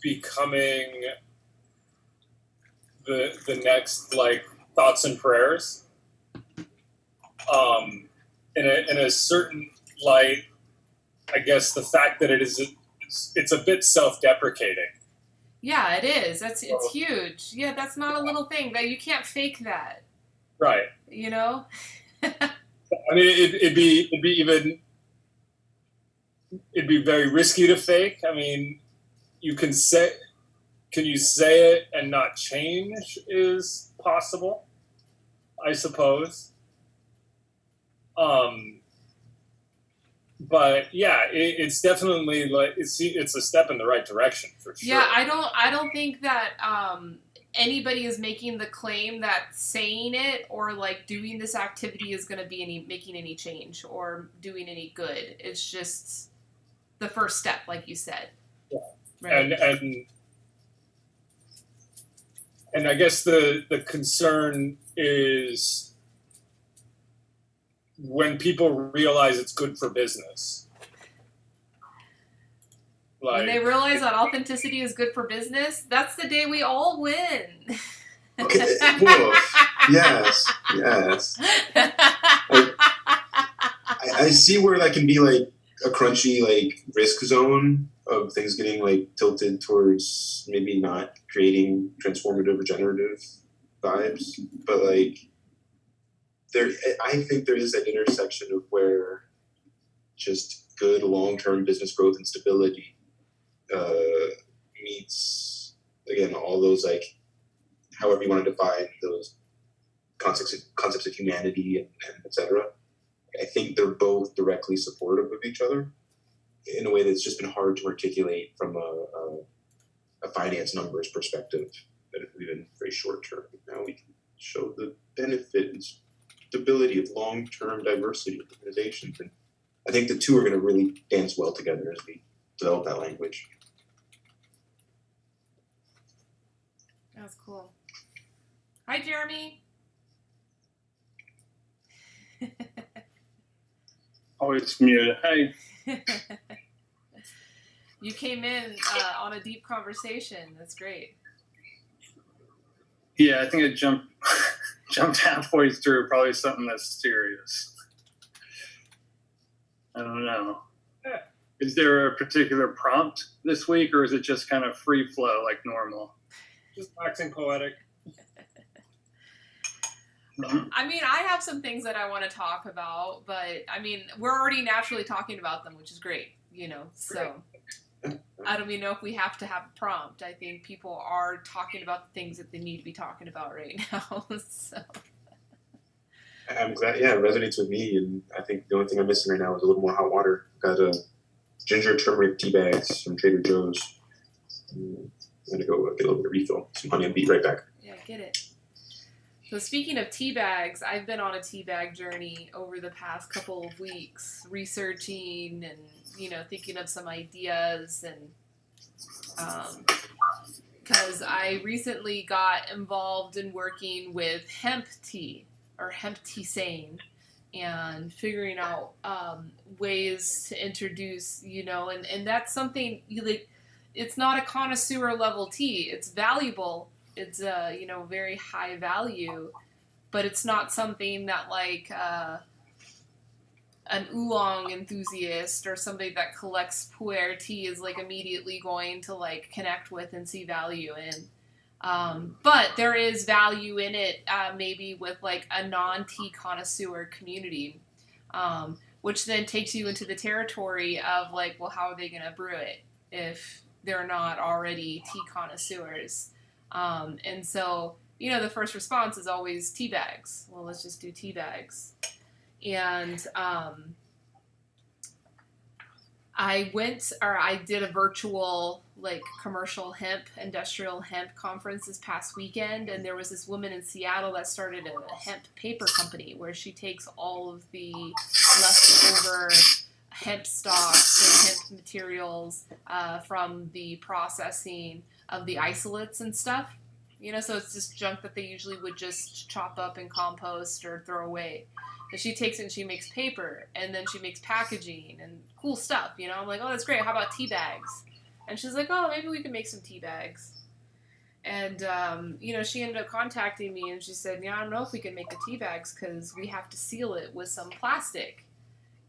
becoming the next like thoughts and prayers. In a certain light, I guess the fact that it's a bit self-deprecating. Yeah, it is. It's huge. Yeah, that's not a little thing. That you can't fake that. Right. You know? I mean, it'd be very risky to fake. I mean, can you say it and not change is possible, I suppose. But yeah, it's definitely like it's a step in the right direction for sure. Yeah, I don't think that anybody is making the claim that saying it or like doing this activity is going to be making any change or doing any good. It's just the first step, like you said. Yeah. Right? And I guess the concern is when people realize it's good for business. Like, when they realize that authenticity is good for business, that's the day we all win. Okay. Whoa. Yes. I see where that can be like a crunchy like risk zone of things getting like tilted towards maybe not creating transformative, regenerative vibes, but like I think there is that intersection of where just good long-term business growth and stability meets, again, all those, like, however you want to define those concepts of humanity and et cetera. I think they're both directly supportive of each other in a way that's just been hard to articulate from a finance numbers perspective, that even very short term. Now we can show the benefit and stability of long-term diversity of organizations. And I think the two are going to really dance well together as we develop that language. That was cool. Hi, Jeremy. Always muted. Hey. You came in on a deep conversation. That's great. Yeah, I think I jumped halfway through probably something that's serious. I don't know. Is there a particular prompt this week, or is it just kind of free flow like normal? Just waxing poetic. I mean, I have some things that I want to talk about, but I mean, we're already naturally talking about them, which is great, you know, so I don't even know if we have to have a prompt. I think people are talking about the things that they need to be talking about right now, so. I'm glad, yeah, it resonates with me, and I think the only thing I'm missing right now is a little more hot water. Got ginger turmeric tea bags from Trader Joe's. I'm going to go get a little bit of refill. Some honey, and be right back. Yeah, get it. So speaking of tea bags, I've been on a tea bag journey over the past couple of weeks, researching and, you know, thinking of some ideas, and because I recently got involved in working with hemp tea, or hemp tisane, and figuring out ways to introduce, you know, and that's something, like, it's not a connoisseur level tea. It's valuable. It's you know, very high value, but it's not something that like an oolong enthusiast or somebody that collects pu'er tea is like immediately going to like connect with and see value in. But there is value in it, maybe with like a non-tea connoisseur community, which then takes you into the territory of like, well, how are they going to brew it if they're not already tea connoisseurs? And so, you know, the first response is always tea bags. Well, let's just do tea bags. And I did a virtual, like, commercial hemp, industrial hemp conference this past weekend, and there was this woman in Seattle that started a hemp paper company where she takes all of the leftover hemp stocks and hemp materials from the processing of the isolates and stuff, you know, so it's just junk that they usually would just chop up and compost or throw away. And she takes it and she makes paper, and then she makes packaging and cool stuff, you know. I'm like, oh, that's great. How about tea bags? And she's like, oh, maybe we can make some tea bags. And, she ended up contacting me and she said, I don't know if we can make the tea bags because we have to seal it with some plastic.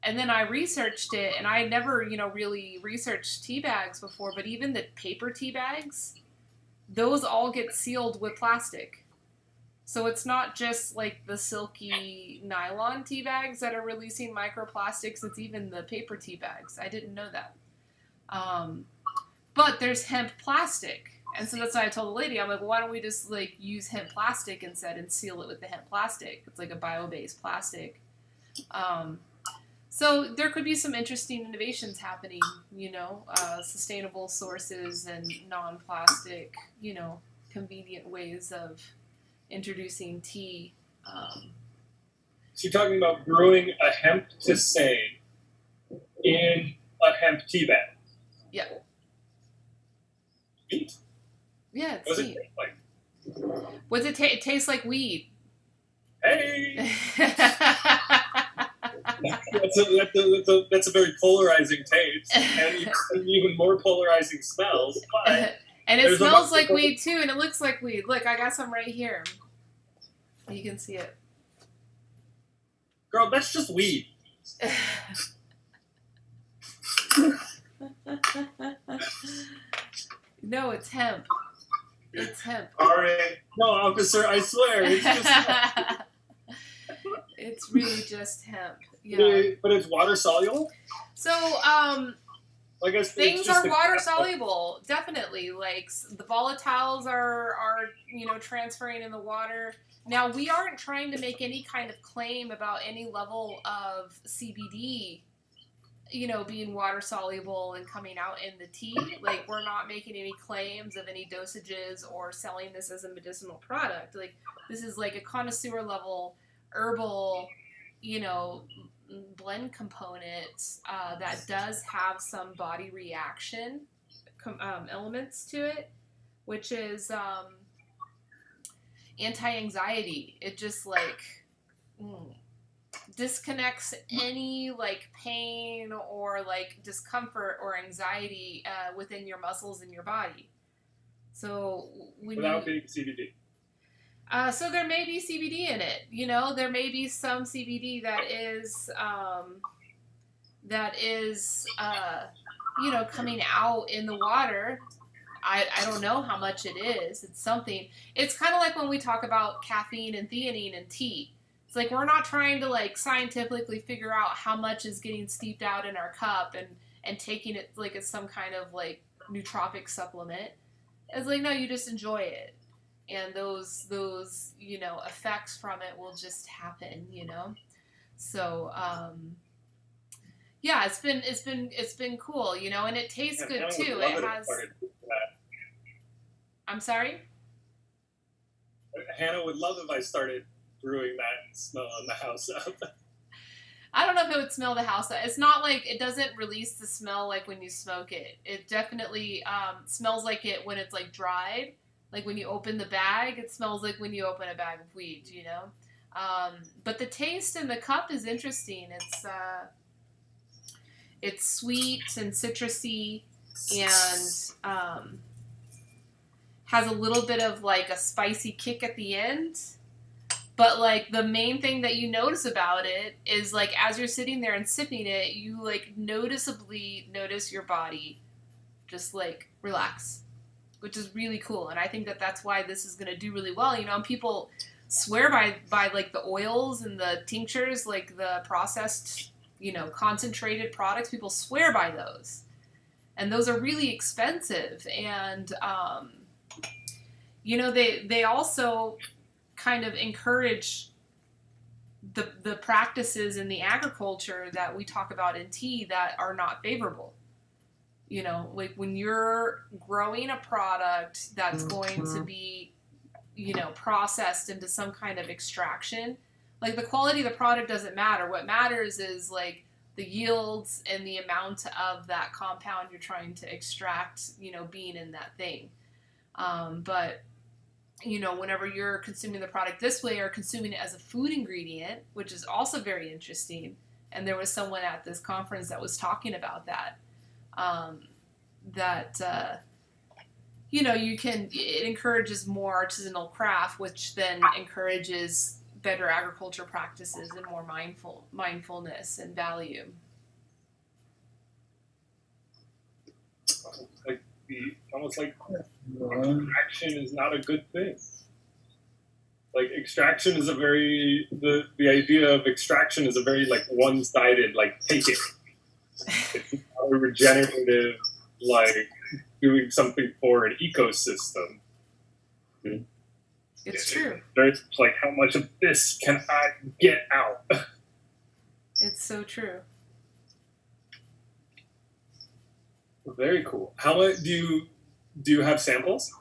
And then I researched it, and I never, really researched tea bags before, but even the paper tea bags, those all get sealed with plastic. So it's not just like the silky nylon tea bags that are releasing microplastics, it's even the paper tea bags. I didn't know that. But there's hemp plastic. And so that's why I told the lady, I'm like, well, why don't we just like use hemp plastic instead and seal it with the hemp plastic? It's like a bio-based plastic. So there could be some interesting innovations happening, sustainable sources and non-plastic, convenient ways of introducing tea. So you're talking about brewing a hemp tisane in a hemp tea bag. Yeah. Neat. Yeah, it's What does neat. it taste like? What's it taste? It tastes like weed. Hey, that's a very polarizing taste, and even more polarizing smells. But And it there's a smells lot- like weed too, and it looks like weed. Look, I got some right here. You can see it. girl, that's just weed. No, it's hemp. It's hemp. All right. No, officer, I swear, it's just. It's really just hemp. Yeah. But it's water soluble. So, Like I said, things it's just are a- water soluble, definitely. Like the volatiles are transferring in the water. Now we aren't trying to make any kind of claim about any level of CBD, being water soluble and coming out in the tea. Like we're not making any claims of any dosages or selling this as a medicinal product. Like this is like a connoisseur level herbal, blend component that does have some body reaction elements to it, which is anti-anxiety. It just disconnects any like pain or like discomfort or anxiety within your muscles in your body. So when without being CBD. so there may be CBD in it. There may be some CBD that is coming out in the water. I don't know how much it is. It's something. It's kind of like when we talk about caffeine and theanine in tea. It's like we're not trying to like scientifically figure out how much is getting steeped out in our cup and taking it like it's some kind of like nootropic supplement. It's like, no, you just enjoy it. And those effects from it will just happen, So yeah, it's been cool, and it tastes And good Hannah would too. love It if I has. started doing that. I'm sorry. Hannah would love if I started brewing that and smelling the house up. I don't know if it would smell the house. It's not like it doesn't release the smell like when you smoke it. It definitely smells like it when it's like dried. Like when you open the bag, it smells like when you open a bag of weed, But the taste in the cup is interesting. It's sweet and citrusy and has a little bit of like a spicy kick at the end. But like the main thing that you notice about it is like as you're sitting there and sipping it, you like noticeably notice your body just like relax, which is really cool. And I think that that's why this is going to do really well. And people swear by like the oils and the tinctures, like the processed, concentrated products. People swear by those. And those are really expensive. And, they also kind of encourage the practices in the agriculture that we talk about in tea that are not favorable. Like when you're growing a product that's going to be, processed into some kind of extraction, like the quality of the product doesn't matter. What matters is like the yields and the amount of that compound you're trying to extract, being in that thing. But whenever you're consuming the product this way or consuming it as a food ingredient, which is also very interesting, and there was someone at this conference that was talking about that, that it encourages more artisanal craft, which then encourages better agriculture practices and more mindfulness and value. Almost like extraction is not a good thing. Like extraction is the idea of extraction is a very like one-sided, like take it. It's not a regenerative, like doing something for an ecosystem. It's true. There's like how much of this can I get out? It's so true. Very cool. How much do you have samples?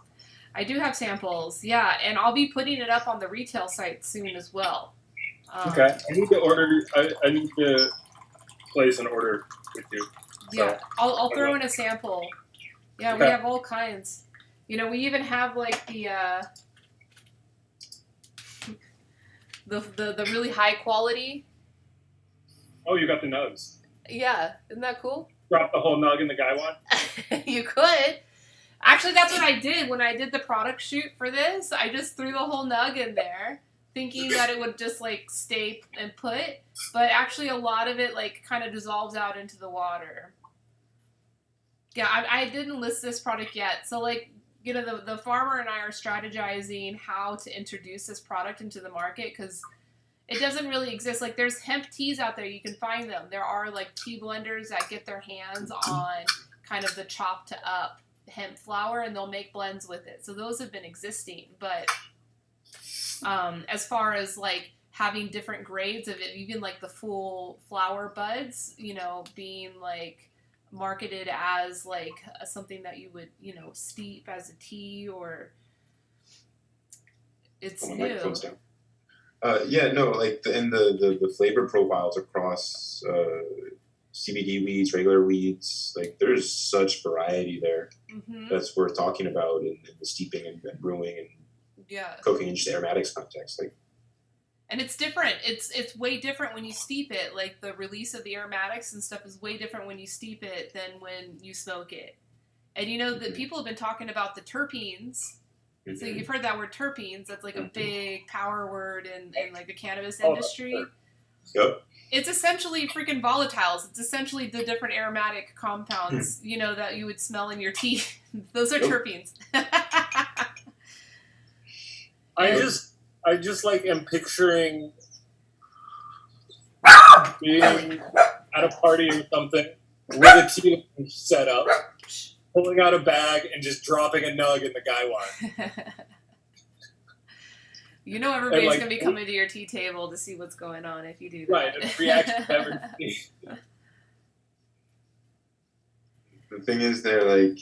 I do have samples, yeah, and I'll be putting it up on the retail site soon as well. Okay, I need to order. I need to place an order with you. Yeah, I'll throw in a sample. Yeah, we Okay. have all kinds. We even have like the really high quality. Oh, you got the nugs. Yeah, isn't that cool? Drop the whole nug in the Gaiwan. You could. Actually, that's what I did when I did the product shoot for this. I just threw the whole nug in there, thinking that it would just like stay and put. But actually, a lot of it like kind of dissolves out into the water. Yeah, I didn't list this product yet. So like, the farmer and I are strategizing how to introduce this product into the market because it doesn't really exist. Like there's hemp teas out there. You can find them. There are like tea blenders that get their hands on kind of the chopped up hemp flower and they'll make blends with it. So those have been existing. But as far as like having different grades of it, even like the full flower buds, being like marketed as like something that you would, steep as a tea or it's Oh, my new. microphone's down. The flavor profiles across CBD weeds, regular weeds, like there's such variety there Mm-hmm. that's worth talking about in the steeping and brewing and Yeah. cooking and just aromatics context. Like, And it's different. It's way different when you steep it. Like the release of the aromatics and stuff is way different when you steep it than when you smoke it. And that people have been talking about the terpenes. So you've heard that word terpenes. That's like a big power word in like the cannabis industry. Yep. It's essentially freaking volatiles. It's essentially the different aromatic compounds, that you would smell in your tea. Those are terpenes. I just like am picturing being at a party or something with a tea set up, pulling out a bag and just dropping a nug in the Gaiwan. Everybody's like, going to be coming to your tea table to see what's going on if you do that. Right, a reaction to everything. the thing is, they're like,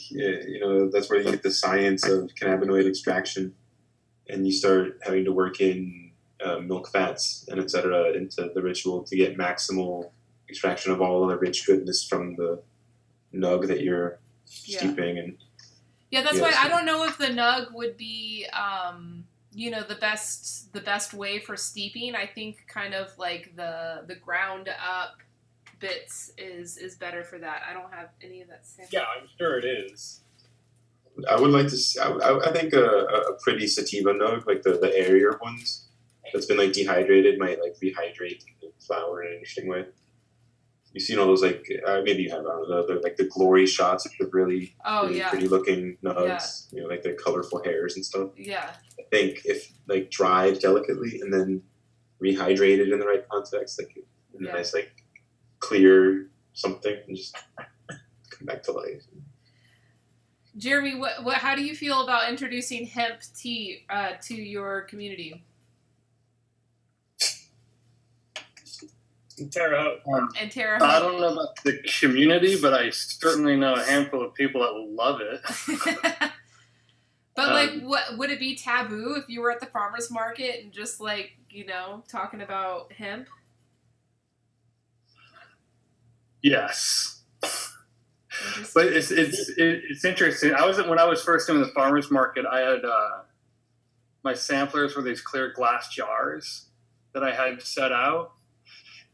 that's where you get the science of cannabinoid extraction, and you start having to work in milk fats and etc. into the ritual to get maximal extraction of all the rich goodness from the nug that you're steeping. And yeah, that's why I don't know if the nug would be the best way for steeping. I think kind of like the ground up bits is better for that. I don't have any of that sample. Yeah, I'm sure it is. I would like to see, I think a pretty sativa nug, like the airier ones that's been like dehydrated, might like rehydrate the flower in an interesting way. You've seen all those like maybe you have like the glory shots of the really pretty looking nugs, like the colorful hairs and stuff. Yeah. I think if like dried delicately and then rehydrated in the right context, like in a nice like clear something and just come back to life. Jeremy, what how do you feel about introducing hemp tea to your community? Terre Haute. And Terre I Haute. don't know about the community, but I certainly know a handful of people that will love it. But like, what would it be taboo if you were at the farmers market and just like talking about hemp? Yes, but it's interesting. When I was first doing the farmers market, I had my samplers were these clear glass jars that I had set out.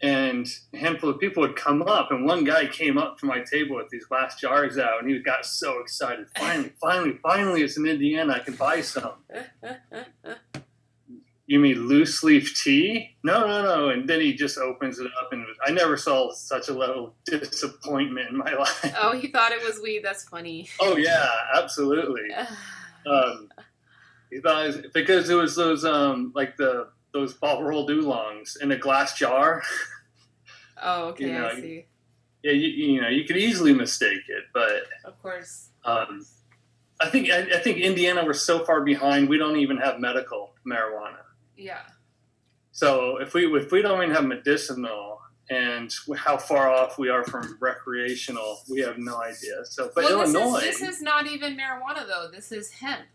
and a handful of people would come up, and one guy came up to my table with these glass jars out, and he got so excited. Finally, it's in Indiana. I can buy some. You mean loose leaf tea? No. And then he just opens it up, and I never saw such a level of disappointment in my life. Oh, he thought it was weed. That's funny. Oh yeah, absolutely. He thought it was, because it was those like those ball rolled oolongs in a glass jar. Oh, okay, You know, I see. Yeah, you could easily mistake it, but Of course. I think Indiana, we're so far behind. We don't even have medical marijuana. Yeah. So if we don't even have medicinal, and how far off we are from recreational, we have no idea. So, but Well, Illinois, this is not even marijuana though. This is hemp.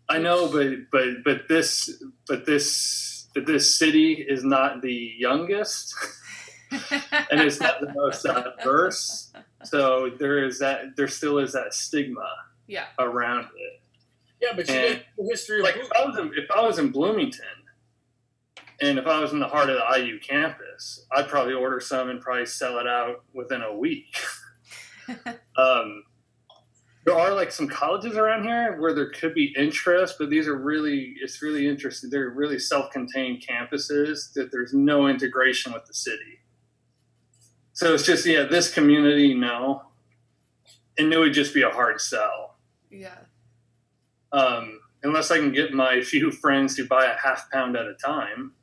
I know, but this city is not the youngest, and it's not the most diverse. So there still is that stigma Yeah. around it. Yeah, but you And, know the history of Like if I was in Bloomington, and if I was in the heart of the IU campus, I'd probably order some and probably sell it out within a week. There are like some colleges around here where there could be interest, but it's really interesting. They're really self-contained campuses that there's no integration with the city. So it's just, this community, no. And it would just be a hard sell. Yeah. Unless I can get my few friends to buy a half pound at a time,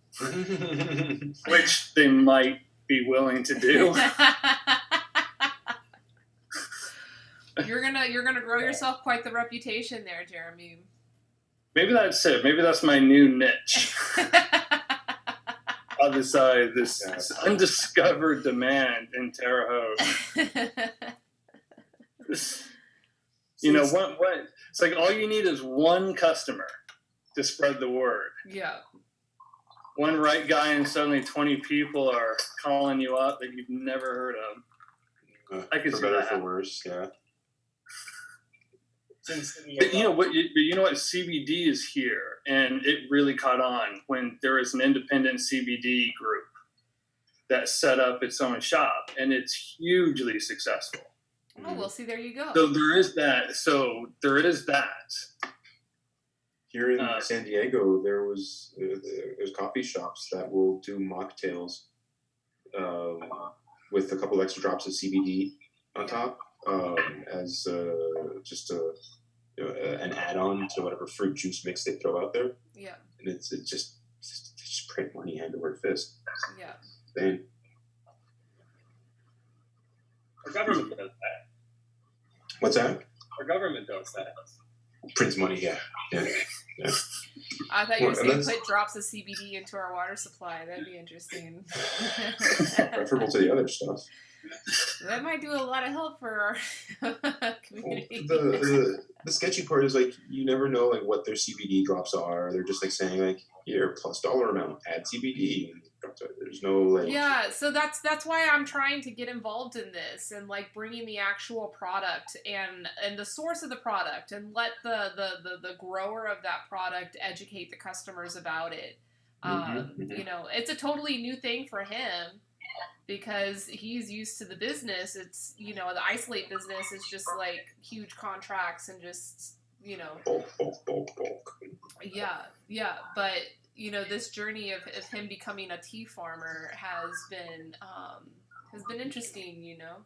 which they might be willing to do. You're gonna grow yourself quite the reputation there, Jeremy. Maybe that's it. Maybe that's my new niche. I'll decide this undiscovered demand in Terre Haute. You know, what? It's like all you need is one customer to spread the word. Yeah. One right guy, and suddenly 20 people are calling you up that you've never heard of. I can for see better that. for worse, yeah. But you know what? CBD is here, and it really caught on when there was an independent CBD group that set up its own shop, and it's hugely successful. Oh, well, see, there you go. So there is that. Here in San Diego, there's coffee shops that will do mocktails with a couple extra drops of CBD on top as just an add-on to whatever fruit juice mix they throw out there. Yeah. And it's just print money hand over fist. Yeah. Dang. Our government does that. What's that? Our government does that. Prints money, yeah. I thought you were Well, saying and put drops of CBD into our water supply. That'd be interesting. Preferable to the other stuff. That might do a lot of help for our community. Well, the sketchy part is like you never know like what their CBD drops are. They're just like saying like here plus dollar amount add CBD. There's no like Yeah, so that's why I'm trying to get involved in this and like bringing the actual product and the source of the product and let the grower of that product educate the customers about it. You know, it's a totally new thing for him because he's used to the business. It's, you know, the isolate business is just like huge contracts and just, you know, bulk. yeah, but you know, this journey of him becoming a tea farmer has been interesting, you know,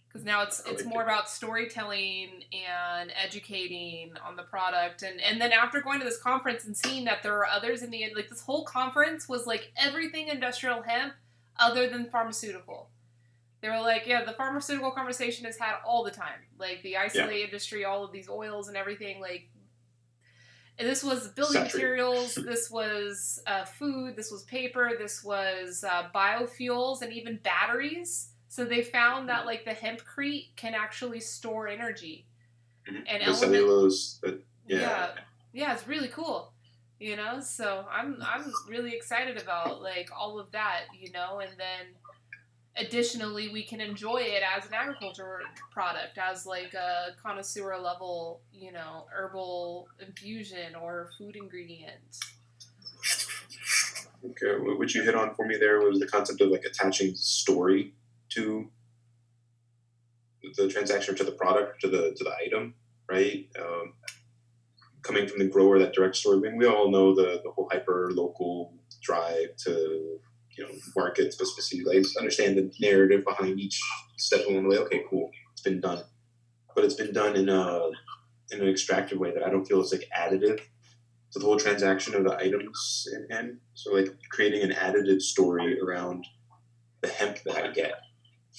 because now it's more about storytelling and educating on the product, and then after going to this conference and seeing that there are others in the end, like this whole conference was like everything industrial hemp other than pharmaceutical. They were like, yeah, the pharmaceutical conversation is had all the time, like the isolate industry, all of these oils and everything, like. And this was building materials, this was food, this was paper, this was biofuels, and even batteries. So they found that like the hempcrete can actually store energy. And the cellulose. Yeah, it's really cool. You know, so I'm really excited about like all of that. You know, and then additionally, we can enjoy it as an agriculture product, as like a connoisseur level, you know, herbal infusion or food ingredient. Okay, what you hit on for me there was the concept of like attaching story to the transaction, or to the product, to the item, right? Coming from the grower, that direct story. I mean, we all know the whole hyper local drive to market specificity. I understand the narrative behind each step along the way. Okay, cool, it's been done, but it's been done in an extractive way that I don't feel is like additive to the whole transaction of the items in hand. So like creating an additive story around the hemp that I get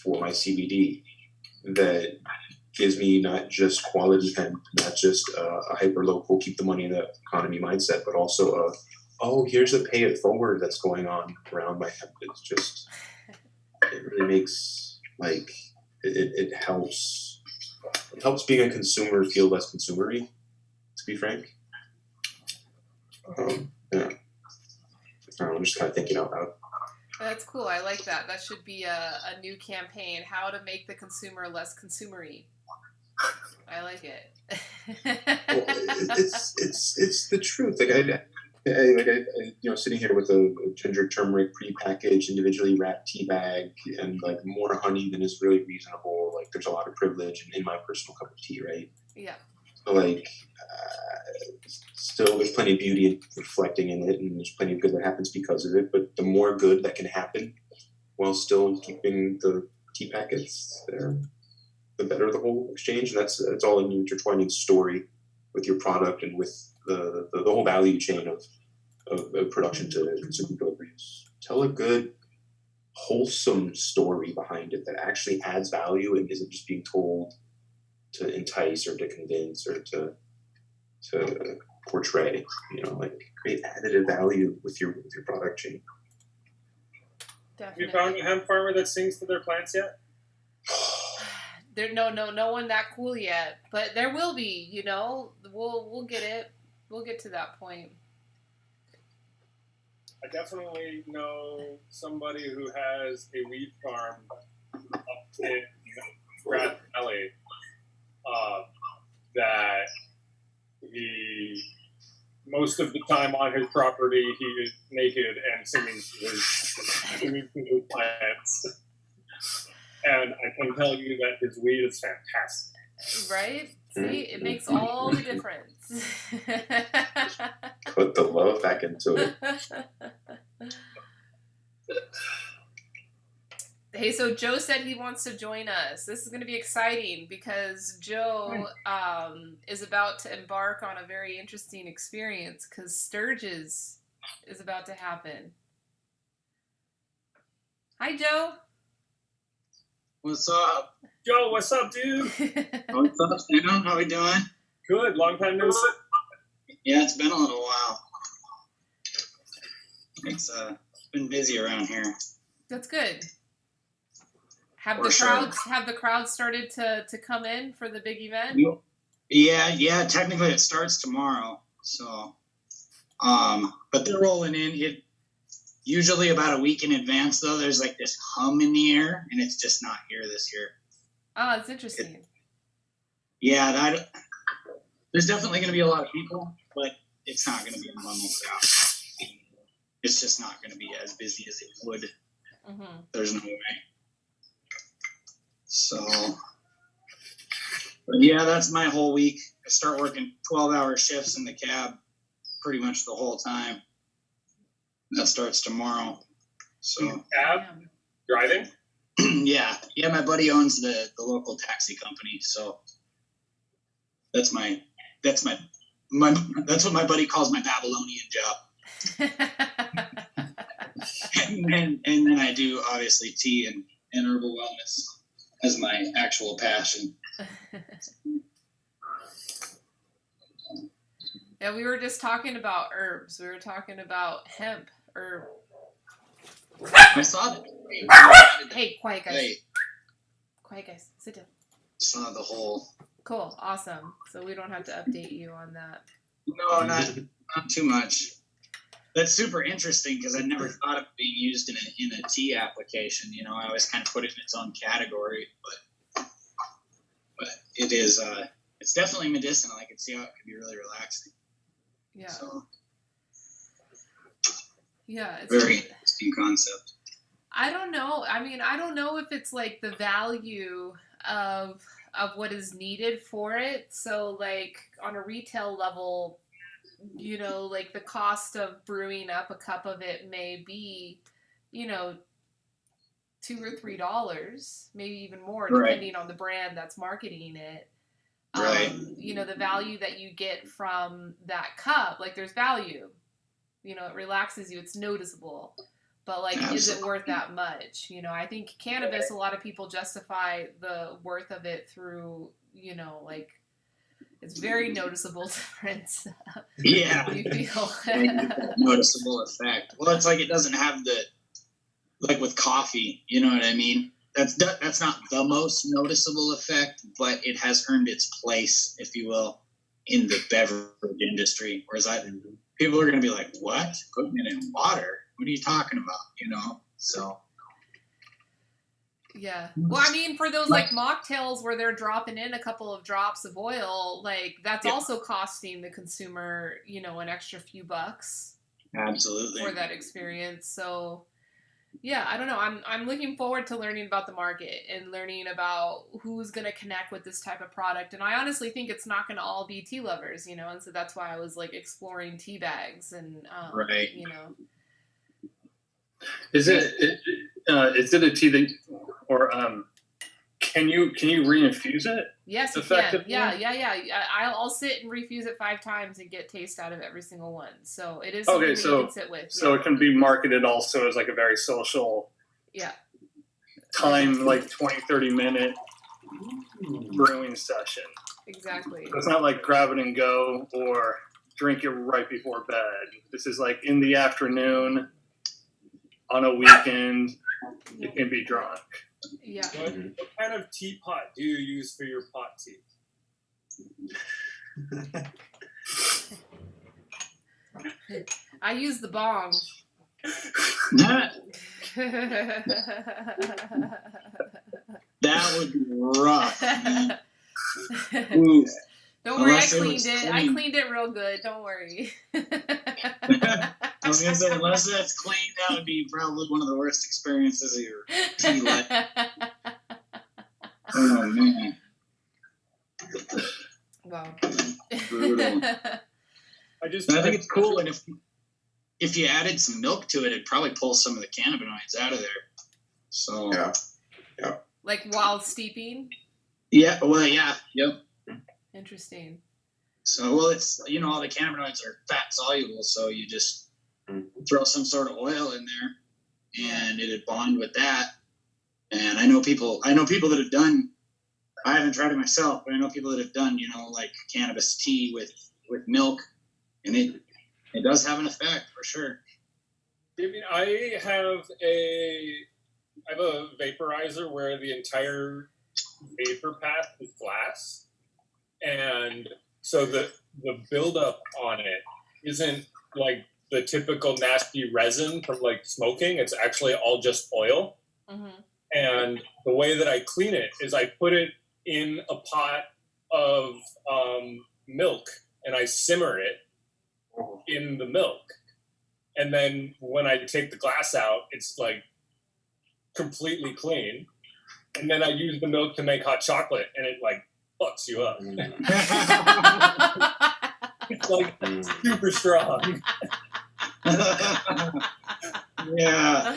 for my CBD that gives me not just quality hemp, not just a hyper local, keep the money in the economy mindset, but also here's the pay it forward that's going on around my hemp. It's just, it really makes like, it helps being a consumer feel less consumery, to be frank. Yeah. I'm just kind of thinking out loud. That's cool. I like that. That should be a new campaign. How to make the consumer less consumery. I like it. Well, it's the truth. Like I sitting here with a ginger turmeric prepackaged, individually wrapped tea bag, and like more honey than is really reasonable. Like there's a lot of privilege in my personal cup of tea, right? Yeah. So like, still there's plenty of beauty reflecting in it, and there's plenty of good that happens because of it. But the more good that can happen while still keeping the tea packets there, the better the whole exchange. And it's all an intertwining story with your product and with the whole value chain of production to consumer deliveries. Tell a good, wholesome story behind it that actually adds value and isn't just being told to entice or to convince or to portray. Like create additive value with your product chain. Definitely. Have you found a hemp farmer that sings to their plants yet? There no one that cool yet, but there will be. We'll get it. We'll get to that point. I definitely know somebody who has a weed farm up in Grass Valley that he, most of the time on his property, he is naked and singing to his plants. And I can tell you that his weed is fantastic. Right? See, it makes all the difference. Put the love back into it. Hey, so Joe said he wants to join us. This is going to be exciting because Joe is about to embark on a very interesting experience because Sturgis is about to happen. Hi, Joe. What's up? Joe, what's up, dude? What's up, Sam? How we doing? Good. Long time no see. Yeah, it's been a little while. It's been busy around here. That's good. Have For the sure. crowds started to come in for the big event? Yeah. Technically, it starts tomorrow. So, but they're rolling in. Usually about a week in advance, though. There's like this hum in the air, and it's just not here this year. Oh, it's interesting. There's definitely going to be a lot of people, but it's not going to be a normal crowd. It's just not going to be as busy as it would. Mm-hmm. There's no way. So, but yeah, that's my whole week. I start working 12-hour shifts in the cab pretty much the whole time. That starts tomorrow. So, Cab? Driving? yeah, my buddy owns the local taxi company, so that's what my buddy calls my Babylonian job. and then I do obviously tea and herbal wellness as my actual passion. Yeah, we were just talking about herbs. We were talking about hemp herb. I saw that. Hey, quiet guys. Hey, Quiet guys. Sit down. saw the whole. Cool. Awesome. So we don't have to update you on that. No, not too much. That's super interesting because I never thought of it being used in a tea application. I always kind of put it in its own category, but it is it's definitely medicinal. I can see how it can be really relaxing. Yeah. So Yeah, it's Very interesting concept. I don't know. I mean, I don't know if it's like the value of what is needed for it. So like on a retail level, you know, like the cost of brewing up a cup of it may be, you know, $2 or $3, maybe even more, Right. depending on the brand that's marketing it. Right. You know, the value that you get from that cup, like there's value. You know, it relaxes you. It's noticeable. But like, is it worth that much? You know, I think cannabis, a lot of people justify the worth of it through, you know, like it's very noticeable difference. Yeah. You feel Noticeable effect. Well, it's like it doesn't have the, like with coffee, you know what I mean? That's not the most noticeable effect, but it has earned its place, if you will, in the beverage industry. Whereas people are going to be like, what? Putting it in water? What are you talking about? You know? So. Yeah. Well, I mean, for those like mocktails where they're dropping in a couple of drops of oil, like that's also costing the consumer, you know, an extra few bucks. Absolutely. For that experience. So, yeah, I don't know. I'm looking forward to learning about the market and learning about who's going to connect with this type of product. And I honestly think it's not going to all be tea lovers, you know, and so that's why I was like exploring tea bags and, right. You know. Is it a tea that, or can you reinfuse it? Yes, you can. Yeah. I'll sit and refuse it 5 times and get taste out of every single one. So it is something that you can sit with. So it can be marketed also as like a very social. Yeah. Time, like 20, 30 minute brewing session. Exactly. So it's not like grab it and go or drink it right before bed. This is like in the afternoon on a weekend. You can be drunk. Yeah. What kind of teapot do you use for your pot tea? I use the bong. That would be rough. Don't worry, I cleaned it. I cleaned it real good. Don't worry. I was gonna say, unless that's clean, that would be probably one of the worst experiences of your tea life. Oh man! Wow. Brutal. I think it's cool, and if you added some milk to it, it'd probably pull some of the cannabinoids out of there. So yeah. Like while steeping. Yeah. Well. Yeah. Yep. Interesting. So, well, it's, you know, all the cannabinoids are fat soluble, so you just throw some sort of oil in there, and it'd bond with that. And I know people that have done. I haven't tried it myself, but I know people that have done, you know, like cannabis tea with milk, and it does have an effect for sure. I mean, I have a vaporizer where the entire vapor path is glass, and so the buildup on it isn't like the typical nasty resin from like smoking. It's actually all just oil. Mm-hmm. And the way that I clean it is I put it in a pot of milk and I simmer it in the milk. And then when I take the glass out, it's like completely clean. And then I use the milk to make hot chocolate, and it like fucks you up. It's like super strong. Yeah.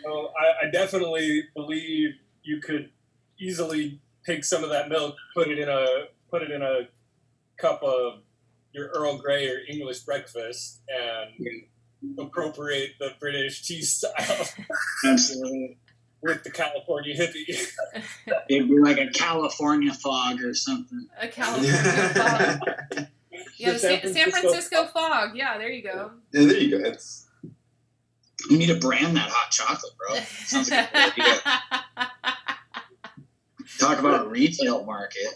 So I definitely believe you could easily take some of that milk, put it in a cup of your Earl Grey or English breakfast, and appropriate the British tea style. Absolutely. With the California hippie. It'd be like a California fog or something. A California fog. Yeah, the San Francisco fog. Yeah, there you go. Yeah, there you go. You need to brand that hot chocolate, bro. Sounds like a good idea. Talk about a retail market.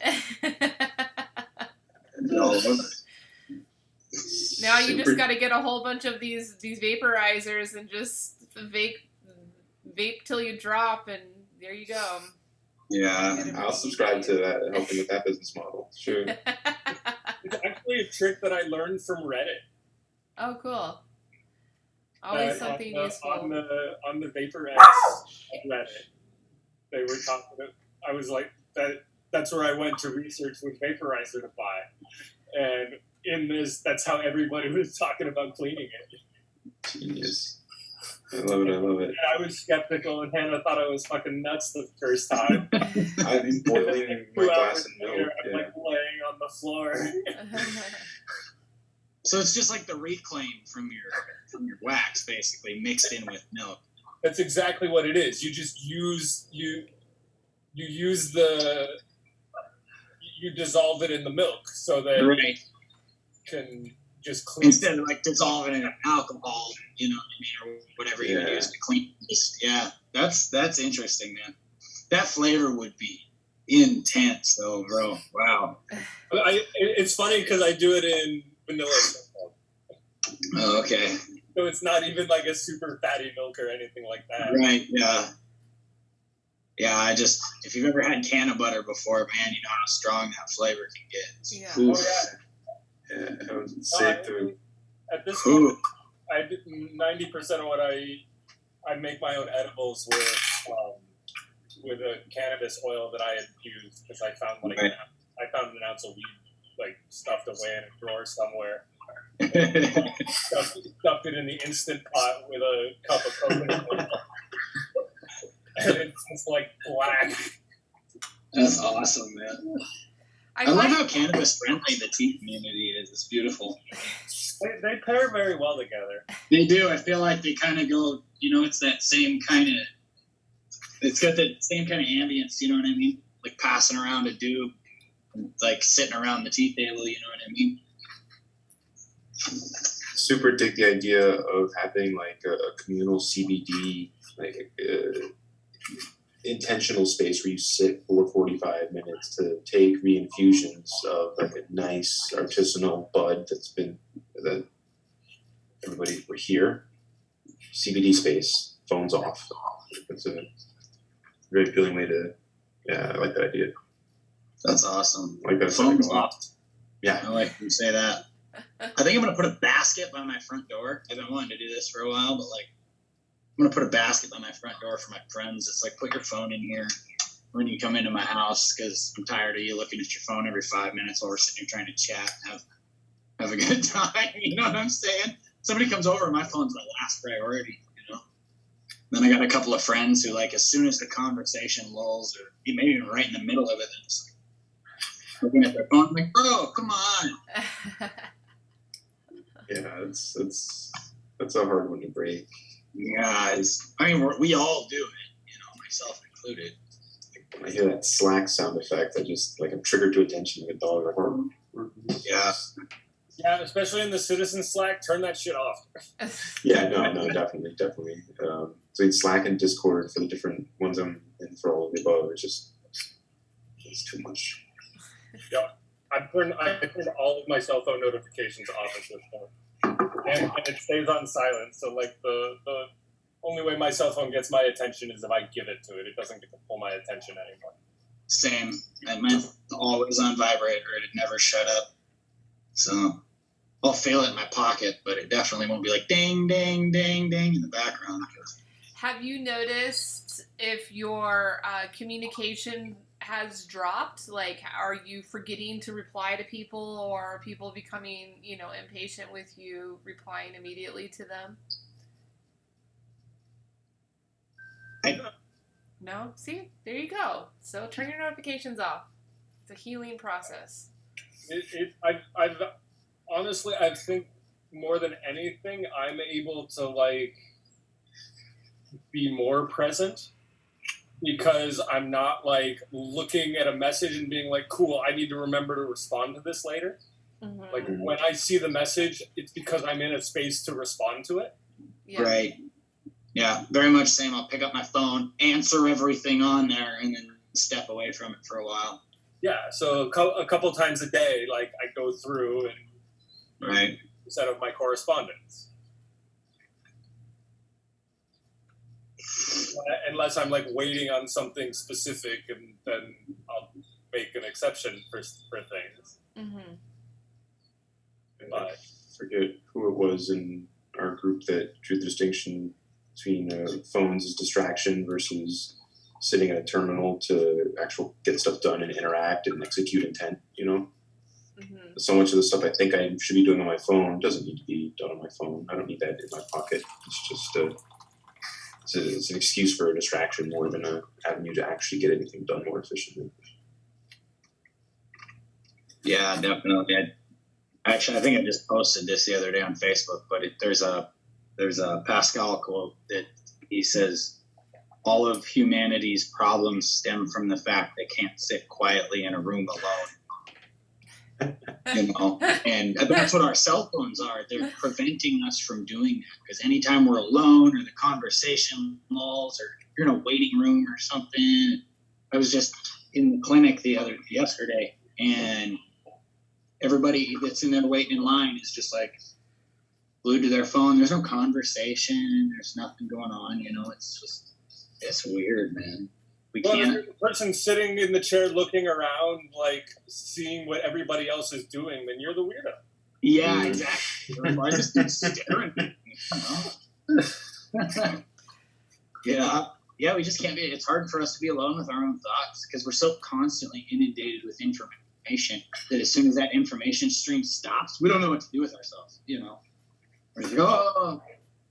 Now you just got to get a whole bunch of these vaporizers and just vape till you drop, and there you go. Yeah, I'll subscribe to that, helping with that business model. Sure. It's actually a trick that I learned from Reddit. Oh, cool. Always that something on useful. On the Vapor X Reddit, they were talking. I was like that. That's where I went to research which vaporizer to buy, and in this, that's how everybody was talking about cleaning it. Genius. I love it. I love it. And I was skeptical, and Hannah thought I was fucking nuts the first time. I've been boiling my 2 glass hours in later, milk. I'm Yeah. like laying on the floor. So it's just like the reclaim from your wax, basically mixed in with milk. That's exactly what it is. You just use you use the you dissolve it in the milk so that Right. it can just clean. Instead of like dissolving it in alcohol, you know what I mean, or whatever you would Yeah. use to clean this. Yeah, that's interesting, man. That flavor would be intense, though, bro. Wow. It's funny because I do it in vanilla milk. Oh, okay. So it's not even like a super fatty milk or anything like that. Right. Yeah. Yeah. If you've ever had can of butter before, man, you know how strong that flavor can get. Yeah. Oh, Oof. yeah. Yeah, that was safe to. At this point, Ooh. I did 90% of what I make my own edibles with a cannabis oil that I had used because I found like Right. I found an ounce of weed like stuffed away in a drawer somewhere. Stuffed it in the instant pot with a cup of coconut oil. And it's just like black. That's awesome, man. I love how cannabis friendly the tea community is. It's beautiful. They pair very well together. They do. I feel like they kind of go, it's that same kind of, it's got the same kind of ambience, you know what I mean? Like passing around a doob, like sitting around the tea table, you know what I mean? Super dig the idea of having like a communal CBD, like intentional space where you sit for 45 minutes to take reinfusions of like a nice artisanal bud that everybody we're here. CBD space, phones off. It's a very appealing way to, yeah, I like that idea. That's awesome. I like that. Phones off. Yeah. I like you say that. I think I'm going to put a basket by my front door. I've been wanting to do this for a while, but like, I'm going to put a basket by my front door for my friends. It's like, put your phone in here when you come into my house because I'm tired of you looking at your phone every 5 minutes while we're sitting here trying to chat and have a good time. You know what I'm saying? Somebody comes over, my phone's my last priority, you know? Then I got a couple of friends who, like, as soon as the conversation lulls or maybe even right in the middle of it, then it's like, looking at their phone, I'm like, bro, come on. Yeah, that's a hard one to break. Yeah, we all do it, myself included. When I hear that Slack sound effect, I'm triggered to attention like a dog. Like, Yeah. Yeah, especially in the citizen Slack, turn that shit off. yeah, no, definitely. So Slack and Discord for the different ones I'm in for all of the above, it's too much. Yeah, I turned all of my cell phone notifications off at this point, and it stays on silent. So like the only way my cell phone gets my attention is if I give it to it. It doesn't get to pull my attention anymore. Same. Mine's always on vibrate or it'd never shut up. So I'll feel it in my pocket, but it definitely won't be like ding, ding, ding, ding in the background. Have you noticed if your communication has dropped? Like, are you forgetting to reply to people, or are people becoming, impatient with you replying immediately to them? No? See? There you go. So turn your notifications off. It's a healing process. I've honestly, I think more than anything, I'm able to like be more present because I'm not like looking at a message and being like, cool, I need to remember to respond to this later. Mm-hmm. Like when I see the message, it's because I'm in a space to respond to it. Yeah. Right. Yeah, very much same. I'll pick up my phone, answer everything on there, and then step away from it for a while. Yeah, so a couple times a day, like I go through and Right. set up my correspondence. Unless I'm like waiting on something specific, and then I'll make an exception for things. Mm-hmm. I forget who it was in our group that drew the distinction between phones as distraction versus sitting at a terminal to actual get stuff done and interact and execute intent. Mm-hmm. So much of the stuff I think I should be doing on my phone doesn't need to be done on my phone. I don't need that in my pocket. It's just it's an excuse for a distraction more than an avenue to actually get anything done more efficiently. Yeah, definitely. Actually, I think I just posted this the other day on Facebook, but there's a Pascal quote that he says, all of humanity's problems stem from the fact they can't sit quietly in a room alone. And that's what our cell phones are. They're preventing us from doing that, because anytime we're alone or the conversation lulls or you're in a waiting room or something. I was just in the clinic yesterday, and everybody that's in there waiting in line is just like glued to their phone. There's no conversation. There's nothing going on. It's weird, man. We Well, if can't. you're the person sitting in the chair looking around, like seeing what everybody else is doing, then you're the weirdo. Yeah, exactly. I just been staring at me, Yeah, we just can't be. It's hard for us to be alone with our own thoughts because we're so constantly inundated with information that as soon as that information stream stops, we don't know what to do with ourselves. We're just like, oh.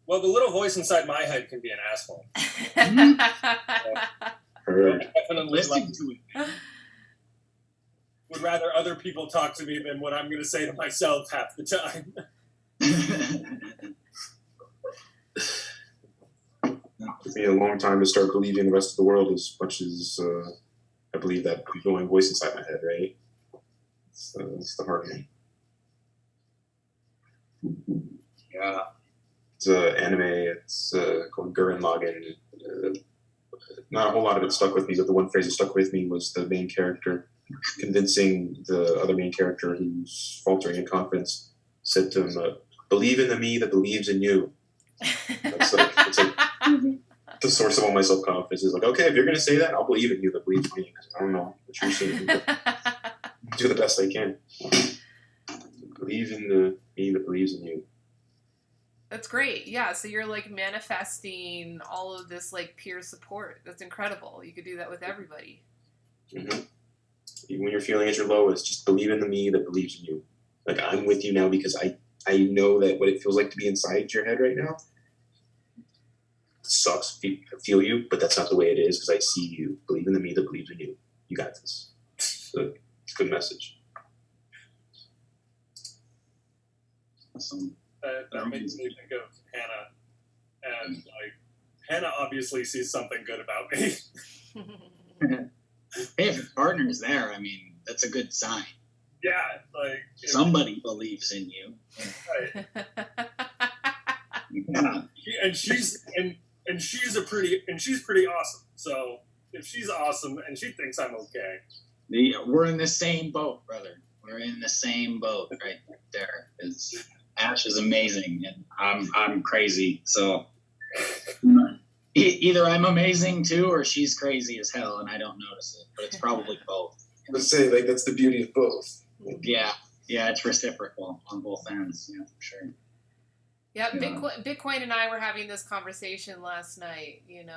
Well, the little voice inside my head can be an asshole. Heard. Definitely Listen to it. would rather other people talk to me than what I'm going to say to myself half the time. It took me a long time to start believing the rest of the world as much as I believe that annoying voice inside my head, right? It's the hard one. Yeah. It's an anime. It's called Gurren Lagann. Not a whole lot of it stuck with me, but the one phrase that stuck with me was the main character convincing the other main character who's faltering in confidence, said to him, "Believe in the me that believes in you." It's like the source of all my self-confidence is like, okay, if you're going to say that, I'll believe in you that believes in me. I don't know what you're saying, but do the best I can. Believe in the me that believes in you. That's great. Yeah, so you're like manifesting all of this like peer support. That's incredible. You could do that with everybody. Mm-hmm. Even when you're feeling at your lowest, just believe in the me that believes in you. Like, I'm with you now because I know that what it feels like to be inside your head right now sucks. I feel you, but that's not the way it is because I see you. Believe in the me that believes in you. You got this. So it's a good message. Awesome. That makes me think of Hannah. And, Hannah obviously sees something good about me. Hey, if your partner's there, I mean, that's a good sign. Yeah, Somebody believes in you. Right. Yeah. And she's pretty awesome. So if she's awesome and she thinks I'm okay, We're in the same boat, brother. We're in the same boat right there. Ash is amazing, and I'm crazy. So either I'm amazing too, or she's crazy as hell, and I don't notice it. But it's probably both. Let's say, like, that's the beauty of both. Yeah, it's reciprocal on both ends. Yeah, for sure. Yeah, Bitcoin and I were having this conversation last night, Dude,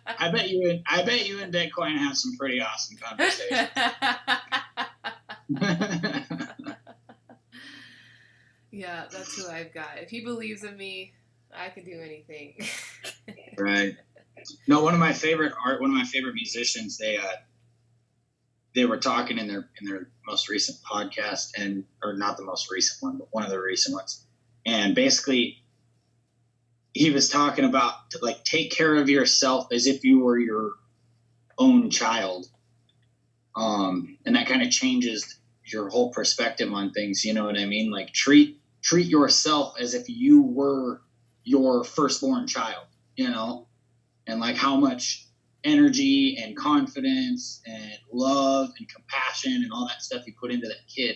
I bet you and Bitcoin have some pretty awesome conversations. Yeah, that's who I've got. If he believes in me, I can do anything. Right. No, one of my favorite musicians, they were talking in their most recent podcast, or not the most recent one, but one of the recent ones. And basically he was talking about like take care of yourself as if you were your own child. And that kind of changes your whole perspective on things, you know what I mean? Like treat yourself as if you were your firstborn child, and like how much energy and confidence and love and compassion and all that stuff you put into that kid.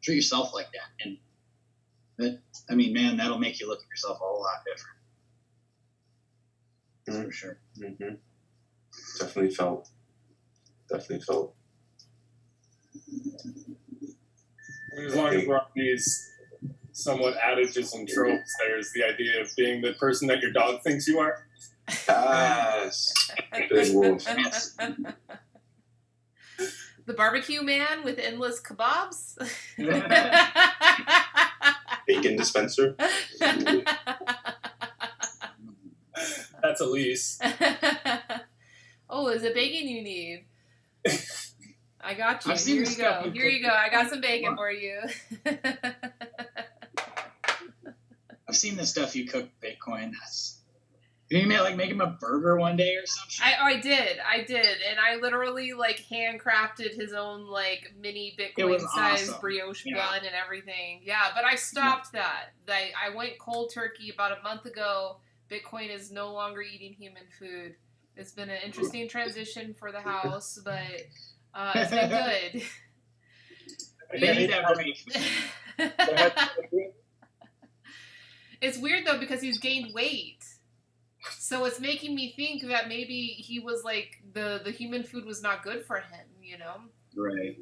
Treat yourself like that. And man, that'll make you look at yourself a whole lot different. For sure. Mm-hmm. Definitely felt. as long as we're on somewhat adages and tropes. There's the idea of being the person that your dog thinks you are. Yes. Big wolf. The barbecue man with endless kebabs. Bacon dispenser. That's Elise. Oh, is it bacon you need? I got you. I've seen Here the you stuff go. you Here you put- go. I got some bacon for you. I've seen the stuff you cook, Bitcoin. Did you make him a burger one day or something? I did, and I literally like handcrafted his own like mini It Bitcoin was size awesome. brioche Yeah. bun and everything. Yeah, but I stopped that. I went cold turkey about a month ago. Bitcoin is no longer eating human food. It's been an interesting transition for the house, but it's been good. They need that break. It's weird though because he's gained weight. So it's making me think that maybe he was like the human food was not good for him, you know? Right.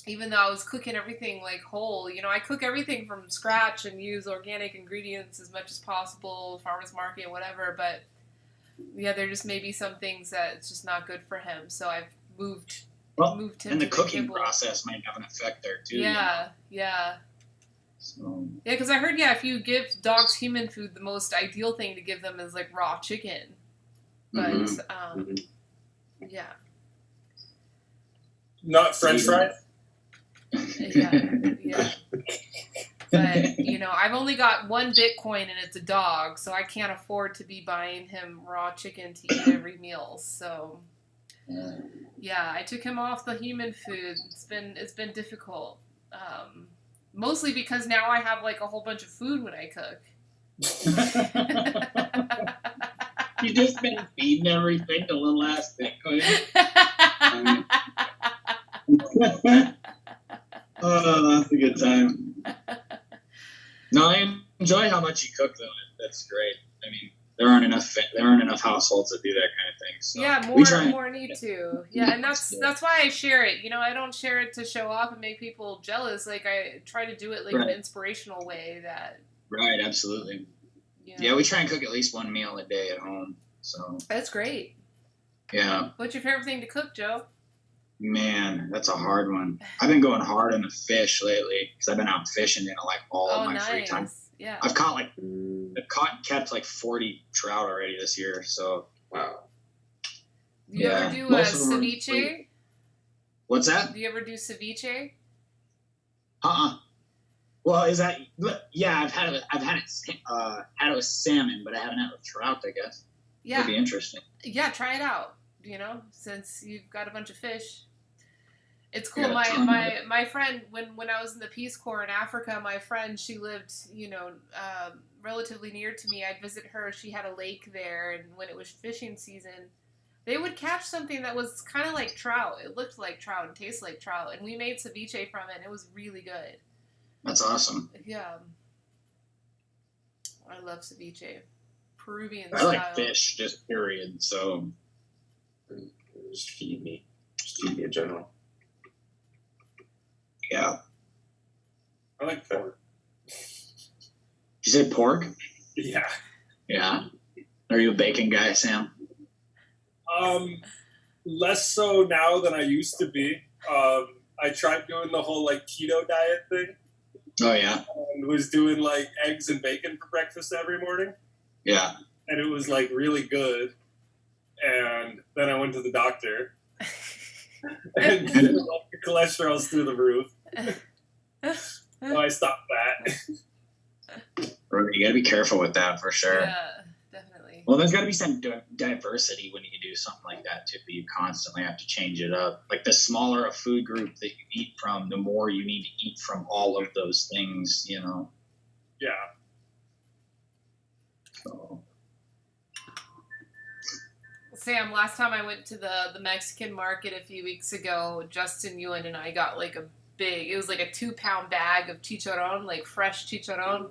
Even though I was cooking everything like whole, you know, I cook everything from scratch and use organic ingredients as much as possible, farmers market, whatever, but yeah, there just may be some things that it's just not good for him. So I've moved him And the to cooking kibble. process might have an effect there too. Yeah. So, Yeah, because I heard, if you give dogs human food, the most ideal thing to give them is like raw chicken. But, Mhm. yeah. Not French fries. Yeah. But, you know, I've only got one Bitcoin and it's a dog, so I can't afford to be buying him raw chicken to eat every meal. So, yeah, I took him off the human food. It's been difficult. Mostly because now I have like a whole bunch of food when I cook. you just been feeding everything to little ass Bitcoin. Oh, that's a good time. No, I enjoy how much you cook though. That's great. I mean, there aren't enough households that do that kind of thing. So Yeah, we try. more need to. Yeah, and that's why I share it. You know, I don't share it to show off and make people jealous. Like I try to do it like Right. an inspirational way that. Right, absolutely. You know, Yeah, we try and cook at least one meal a day at home. So that's great. yeah, What's your favorite thing to cook, Joe? man, that's a hard one. I've been going hard on the fish lately because I've been out fishing in like all of my free time. Yeah. I've caught Mm, I've caught and kept like 40 trout already this year. So wow. Do you yeah, ever do most of them are ceviche? free. What's that? Do you ever do ceviche? Well, is that? Yeah, I've had it with salmon, but I haven't had it with trout. I guess. Yeah. It'd be interesting. Yeah, try it out. You know, since you've got a bunch of fish. It's cool. Yeah, ton My friend, when I was in the Peace Corps in Africa, my friend, she lived, you know, relatively near to me. I'd visit her. She had a lake there, and when it was fishing season, they would catch something that was kind of like trout. It looked like trout and tasted like trout, and we made ceviche from it, and it was really good. That's awesome. Yeah. I love ceviche. Peruvian I style. like fish, just period. So Just feed me. Just feed me in general. yeah. I like pork. Did you say pork? Yeah. Yeah. Are you a bacon guy, Sam? Less so now than I used to be. I tried doing the whole like keto diet thing Oh yeah. and was doing like eggs and bacon for breakfast every morning, Yeah. and it was like really good. And then I went to the doctor, and the cholesterol's through the roof. So I stopped that. Right, you gotta be careful with that for sure. Yeah, definitely. Well, there's got to be some diversity when you do something like that too. You constantly have to change it up. Like the smaller a food group that you eat from, the more you need to eat from all of those things. You know. Yeah. So, Sam, last time I went to the Mexican market a few weeks ago, Justin Ewan and I got like it was like a 2-pound bag of chicharron, like fresh chicharron.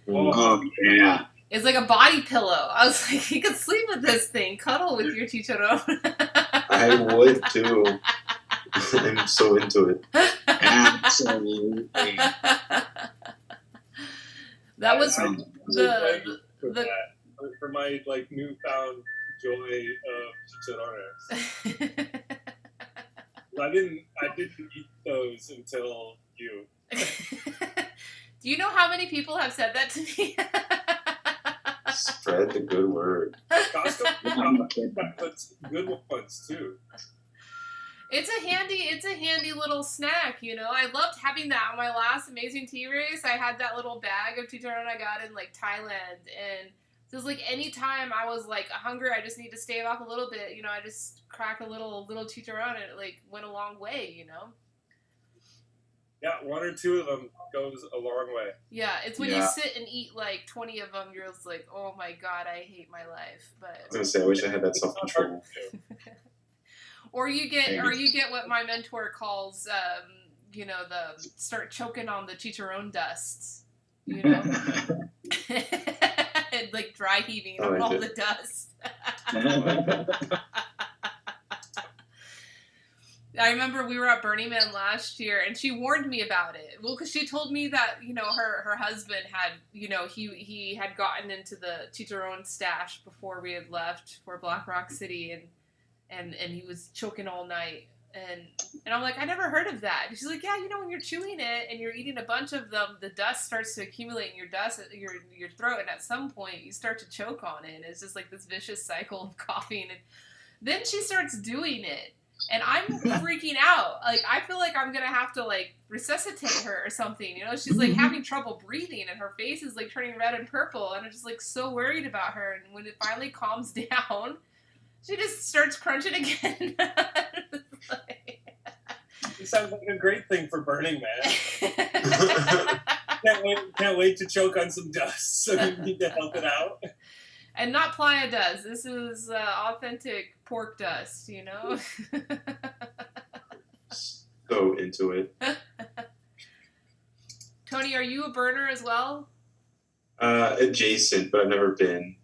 oh yeah. It's like a body pillow. I was like, you could sleep with this thing, cuddle with your chicharron. I would too. I'm so into it. Absolutely. That was I the for the- that, for my like newfound joy of chicharrones. I didn't eat those until you. Do you know how many people have said that to me? Spread the good word. Costco puts good ones too. It's a handy little snack, you know. I loved having that on my last Amazing Tea race. I had that little bag of chicharron I got in like Thailand, and it was like anytime I was like hungry, I just need to stave off a little bit, you know. I just crack a little chicharron, and it like went a long way, you know. Yeah, one or two of them goes a long way. Yeah, it's when you Yeah. sit and eat like 20 of them, you're just like, oh my god, I hate my life. I was But gonna say, I wish I had that It's self not hard control. to do. or you get Maybe. what my mentor calls, you know, the start choking on the chicharron dust, you know, and like dry heaving Oh, on I all did. the dust. I remember we were at Burning Man last year, and she warned me about it. Well, because she told me that, you know, her husband had, you know, he had gotten into the chicharron stash before we had left for Black Rock City, and he was choking all night. And I'm like, I never heard of that. And she's like, yeah, you know, when you're chewing it and you're eating a bunch of them, the dust starts to accumulate in your throat, and at some point you start to choke on it. And it's just like this vicious cycle of coughing. And then she starts doing it. And I'm freaking out. Like, I feel like I'm gonna have to like resuscitate her or something. You know, she's like having trouble breathing, and her face is like turning red and purple. And I'm just like so worried about her. And when it finally calms down, she just starts crunching again. It sounds like a great thing for Burning Man. Can't wait to choke on some dust. So you need to help it out. And not playa dust. This is authentic pork dust. You know. Go into it. Tony, are you a burner as well? Adjacent, but I've never been.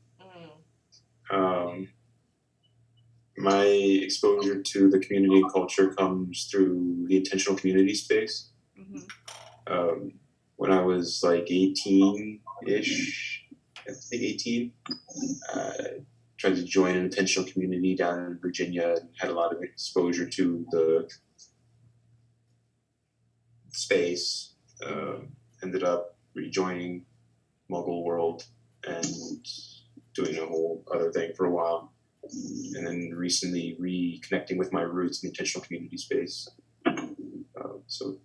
My exposure to the community and culture comes through the intentional community space. Mm-hmm. When I was like 18-ish, I think 18, tried to join an intentional community down in Virginia and had a lot of exposure to the space. Ended up rejoining Muggle World and doing a whole other thing for a while. And then recently reconnecting with my roots in the intentional community space. So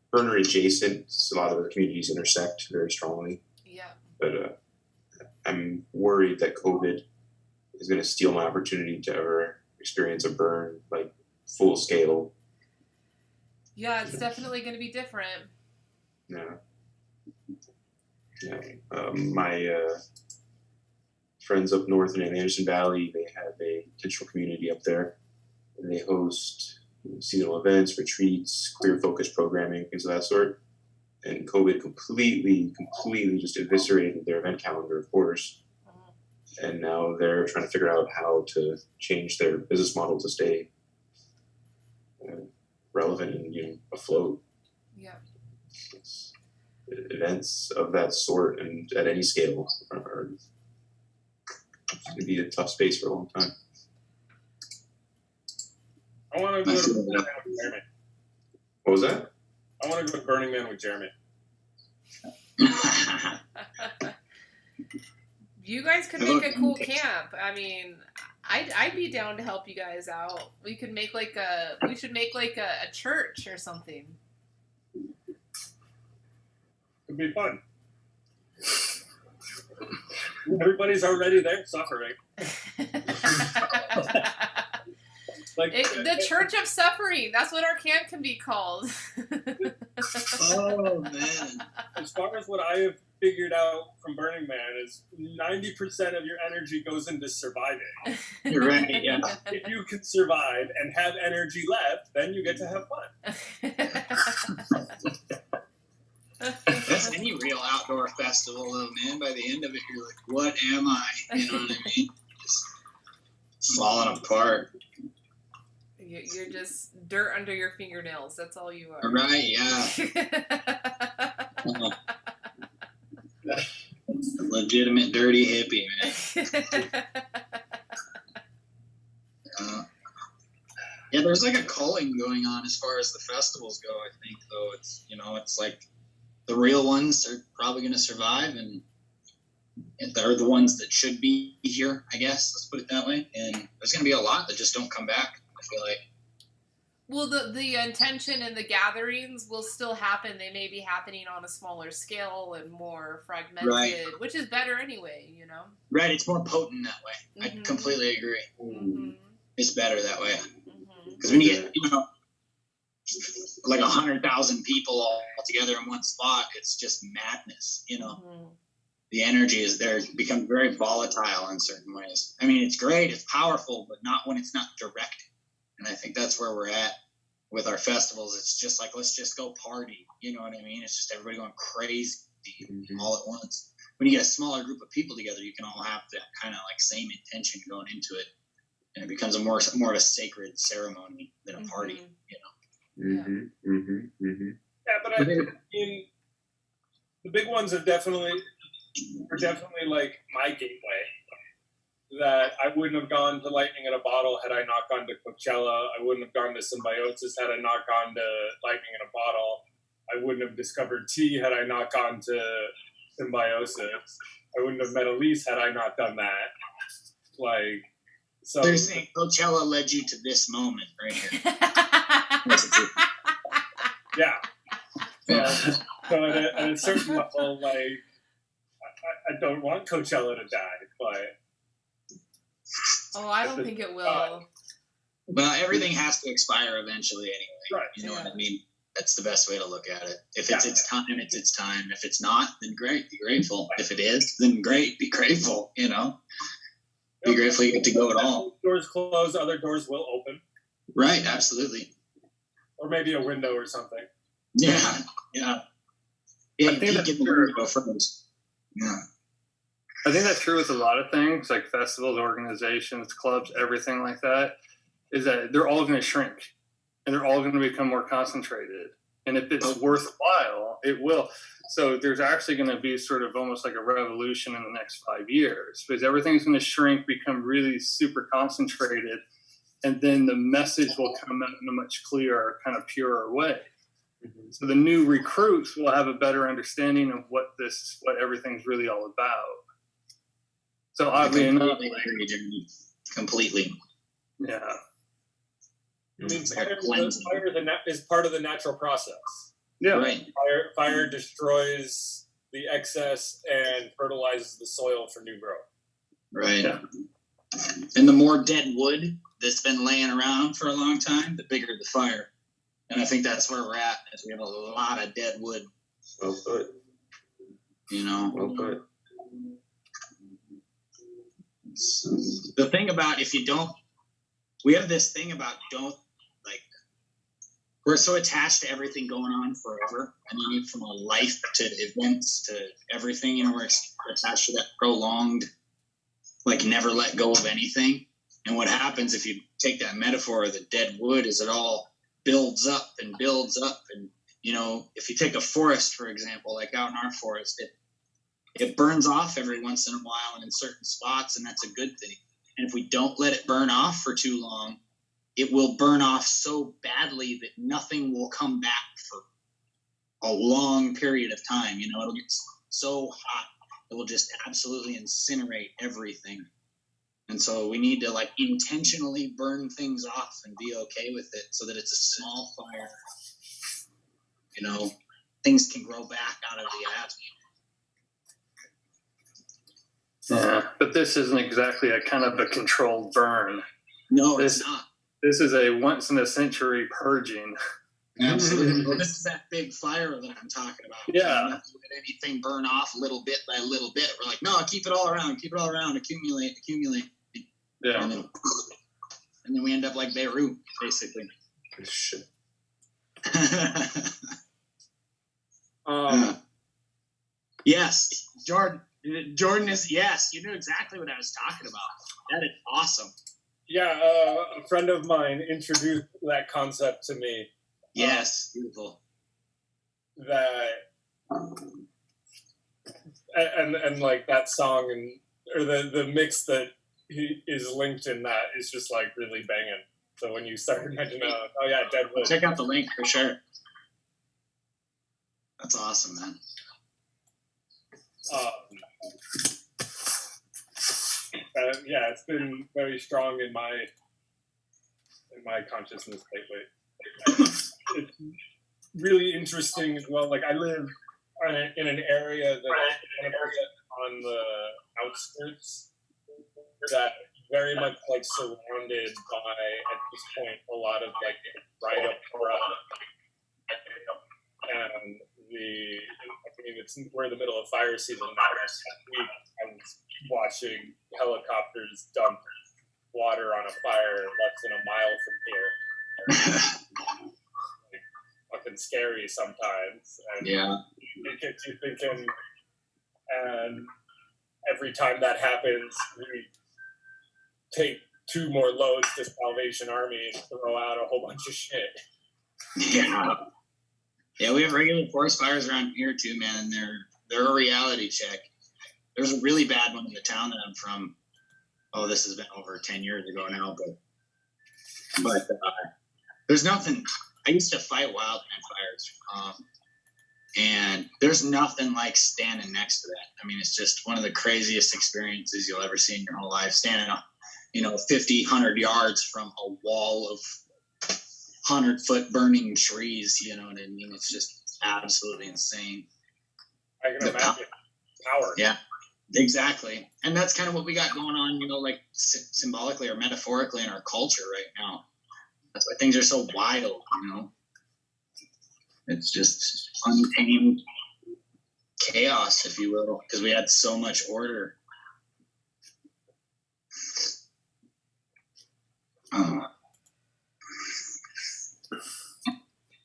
burner adjacent, a lot of the communities intersect very strongly. Yeah. But I'm worried that COVID is going to steal my opportunity to ever experience a burn, like full scale. Yeah, it's definitely going to be different. Yeah. My friends up north in the Anderson Valley, they have a intentional community up there, and they host seasonal events, retreats, queer focused programming, things of that sort. And COVID completely just eviscerated their event calendar, of course. And now they're trying to figure out how to change their business model to stay relevant and afloat. Yeah. Events of that sort and at any scale are going to be a tough space for a long time. I want to go to Burning Man with Jeremy. What was that? I want to go to Burning Man with Jeremy. You guys could make a cool camp. I mean, I'd be down to help you guys out. We should make like a church or something. It'd be fun. Everybody's already there suffering. Like The Church of Suffering. That's what our camp can be called. Oh man. as far as what I have figured out from Burning Man is 90% of your energy goes into surviving. You're right, yeah. If you can survive and have energy left, then you get to have fun. That's any real outdoor festival though, man. By the end of it you're like, what am I? You know what I mean? Just falling apart. You're just dirt under your fingernails. That's all you are. Right, yeah. legitimate dirty hippie, man. Yeah, there's like a culling going on as far as the festivals go, I think, though. It's, it's like the real ones are probably going to survive, and they're the ones that should be here, I guess. Let's put it that way. And there's going to be a lot that just don't come back, I feel like. Well, the intention and the gatherings will still happen. They may be happening on a smaller scale and more fragmented, Right. which is better anyway, Right, it's more potent that way. Mhm. I completely agree. Mm-hmm. It's better that way. Mm-hmm. Because when you get, like 100,000 people all together in one spot, it's just madness, Mm-hmm. The energy is there. It becomes very volatile in certain ways. I mean, it's great, it's powerful, but not when it's not directed. And I think that's where we're at with our festivals. It's just like, let's just go party. You know what I mean? It's just everybody going crazy all at once. When you get a smaller group of people together, you can all have that kind of like same intention going into it. And it becomes more of a sacred ceremony than a party, Mm-hmm. Mm-hmm. Mm-hmm. Yeah, but I mean, the big ones are definitely like my gateway. That I wouldn't have gone to Lightning in a Bottle had I not gone to Coachella. I wouldn't have gone to Symbiosis had I not gone to Lightning in a Bottle. I wouldn't have discovered tea had I not gone to Symbiosis. I wouldn't have met Elise had I not done that. Like, so. They're saying Coachella led you to this moment right here. Yeah. So at a certain level, like, I don't want Coachella to die, but. Oh, I don't think it will. Well, everything has to expire eventually anyway. Right. You know Yeah. what I mean? That's the best way to look at it. If it's its time, it's its time. If it's not, then great, be grateful. If it is, then great, be grateful, Be grateful you get to go at all. Doors close, other doors will open. Right, absolutely. Or maybe a window or something. Yeah, yeah. Yeah, I you think peek that's in the true. window first. Yeah. I think that's true with a lot of things, like festivals, organizations, clubs, everything like that, is that they're all going to shrink and they're all going to become more concentrated. And if it's worthwhile, it will. So there's actually going to be sort of almost like a revolution in the next 5 years because everything's going to shrink, become really super concentrated, and then the message will come out in a much clearer, kind of purer way. Mm-hmm. So the new recruits will have a better understanding of what everything's really all about. So oddly enough, completely. Yeah. I mean, fire is part of the natural process. Yeah. Right. Fire destroys the excess and fertilizes the soil for new growth. Right. Yeah. And the more dead wood that's been laying around for a long time, the bigger the fire. And I think that's where we're at, is we have a lot of dead wood. Well put. Well put. The thing about we have this thing about we're so attached to everything going on forever. I mean, from a life to events to everything, we're attached to that prolonged, like never let go of anything. And what happens if you take that metaphor of the dead wood is it all builds up and builds up. And, if you take a forest, for example, like out in our forest, it burns off every once in a while and in certain spots, and that's a good thing. And if we don't let it burn off for too long, it will burn off so badly that nothing will come back for a long period of time. It'll get so hot, it will just absolutely incinerate everything. And so we need to intentionally burn things off and be okay with it so that it's a small fire. Things can grow back out of the ashes. Yeah. But this isn't exactly a kind of a controlled burn. No, it's not. This is a once in a century purging. Absolutely. Well, this is that big fire that I'm talking about. Yeah. Let anything burn off little bit by little bit. We're like, no, keep it all around, accumulate. Yeah. And then we end up like Beirut, basically. Shit. Yes, Jordan is, yes, you knew exactly what I was talking about. That is awesome. Yeah, a friend of mine introduced that concept to me. Yes, beautiful. That and like that song or the mix that he is linked in that is just like really banging. So when you started mentioning, oh yeah, Deadwood. Check out the link for sure. That's awesome, man. Yeah, it's been very strong in my consciousness lately. It's really interesting as well. Like I live in an area that on the outskirts that very much like surrounded by at this point a lot of like right up front. And we're in the middle of fire season now. Last week I was watching helicopters dump water on a fire less than a mile from here. Like, fucking scary sometimes. And Yeah. it gets you thinking. And every time that happens, we take 2 more loads to Salvation Army and throw out a whole bunch of shit. Yeah. Yeah, we have regular forest fires around here too, man, and they're a reality check. There's a really bad one in the town that I'm from. Oh, this has been over 10 years ago now, but there's nothing. I used to fight wildland fires, and there's nothing like standing next to that. I mean, it's just one of the craziest experiences you'll ever see in your whole life. Standing, 50, 100 yards from a wall of 100-foot burning trees, you know what I mean? It's just absolutely insane. I can imagine. Power. Yeah, exactly. And that's kind of what we got going on, like symbolically or metaphorically in our culture right now. That's why things are so wild, It's just untamed chaos, if you will, because we had so much order.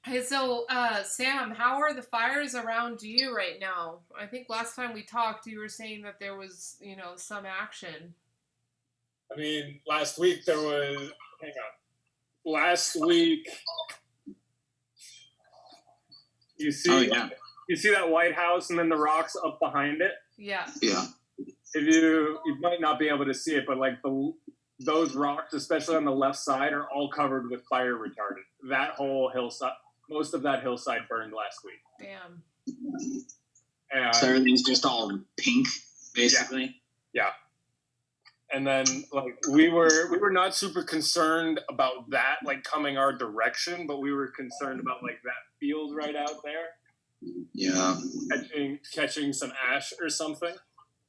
Hey, so Sam, how are the fires around you right now? I think last time we talked, you were saying that there was, some action. I mean, last week there was. Hang on. Last week, You see, Oh, yeah. you see that White House and then the rocks up behind it. Yeah. Yeah. If you might not be able to see it, but like those rocks, especially on the left side, are all covered with fire retardant. That whole hillside, most of that hillside burned last week. Damn. And, So everything's just all pink, basically. yeah. And then like we were not super concerned about that like coming our direction, but we were concerned about like that field right out there. Yeah. Catching some ash or something.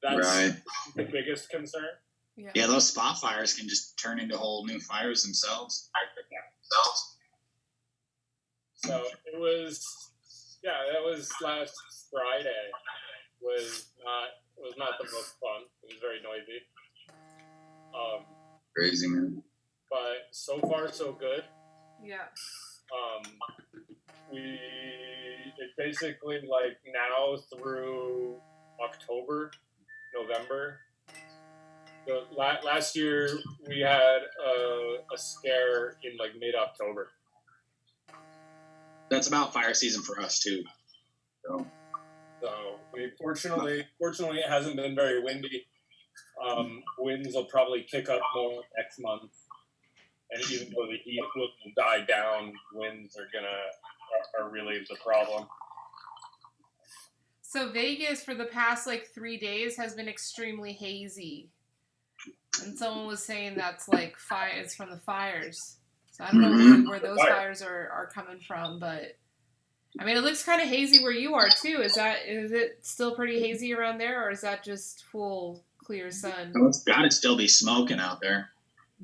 That's Right. the biggest concern. Yeah, those spot fires can just turn into whole new fires themselves. So it was last Friday. Was not the most fun. It was very noisy. Crazy, man. But so far so good. Yeah. It's basically like now through October, November. Last year we had a scare in like mid-October. That's about fire season for us too. So Fortunately it hasn't been very windy. Winds will probably kick up more next month, and even though the heat will die down, winds are really the problem. So Vegas for the past 3 days has been extremely hazy, and someone was saying that's like fire. It's from the fires. So I don't know where those fires are coming from, but I mean it looks kind of hazy where you are too. Is it still pretty hazy around there, or is that just full clear sun? it's got to still be smoking out there.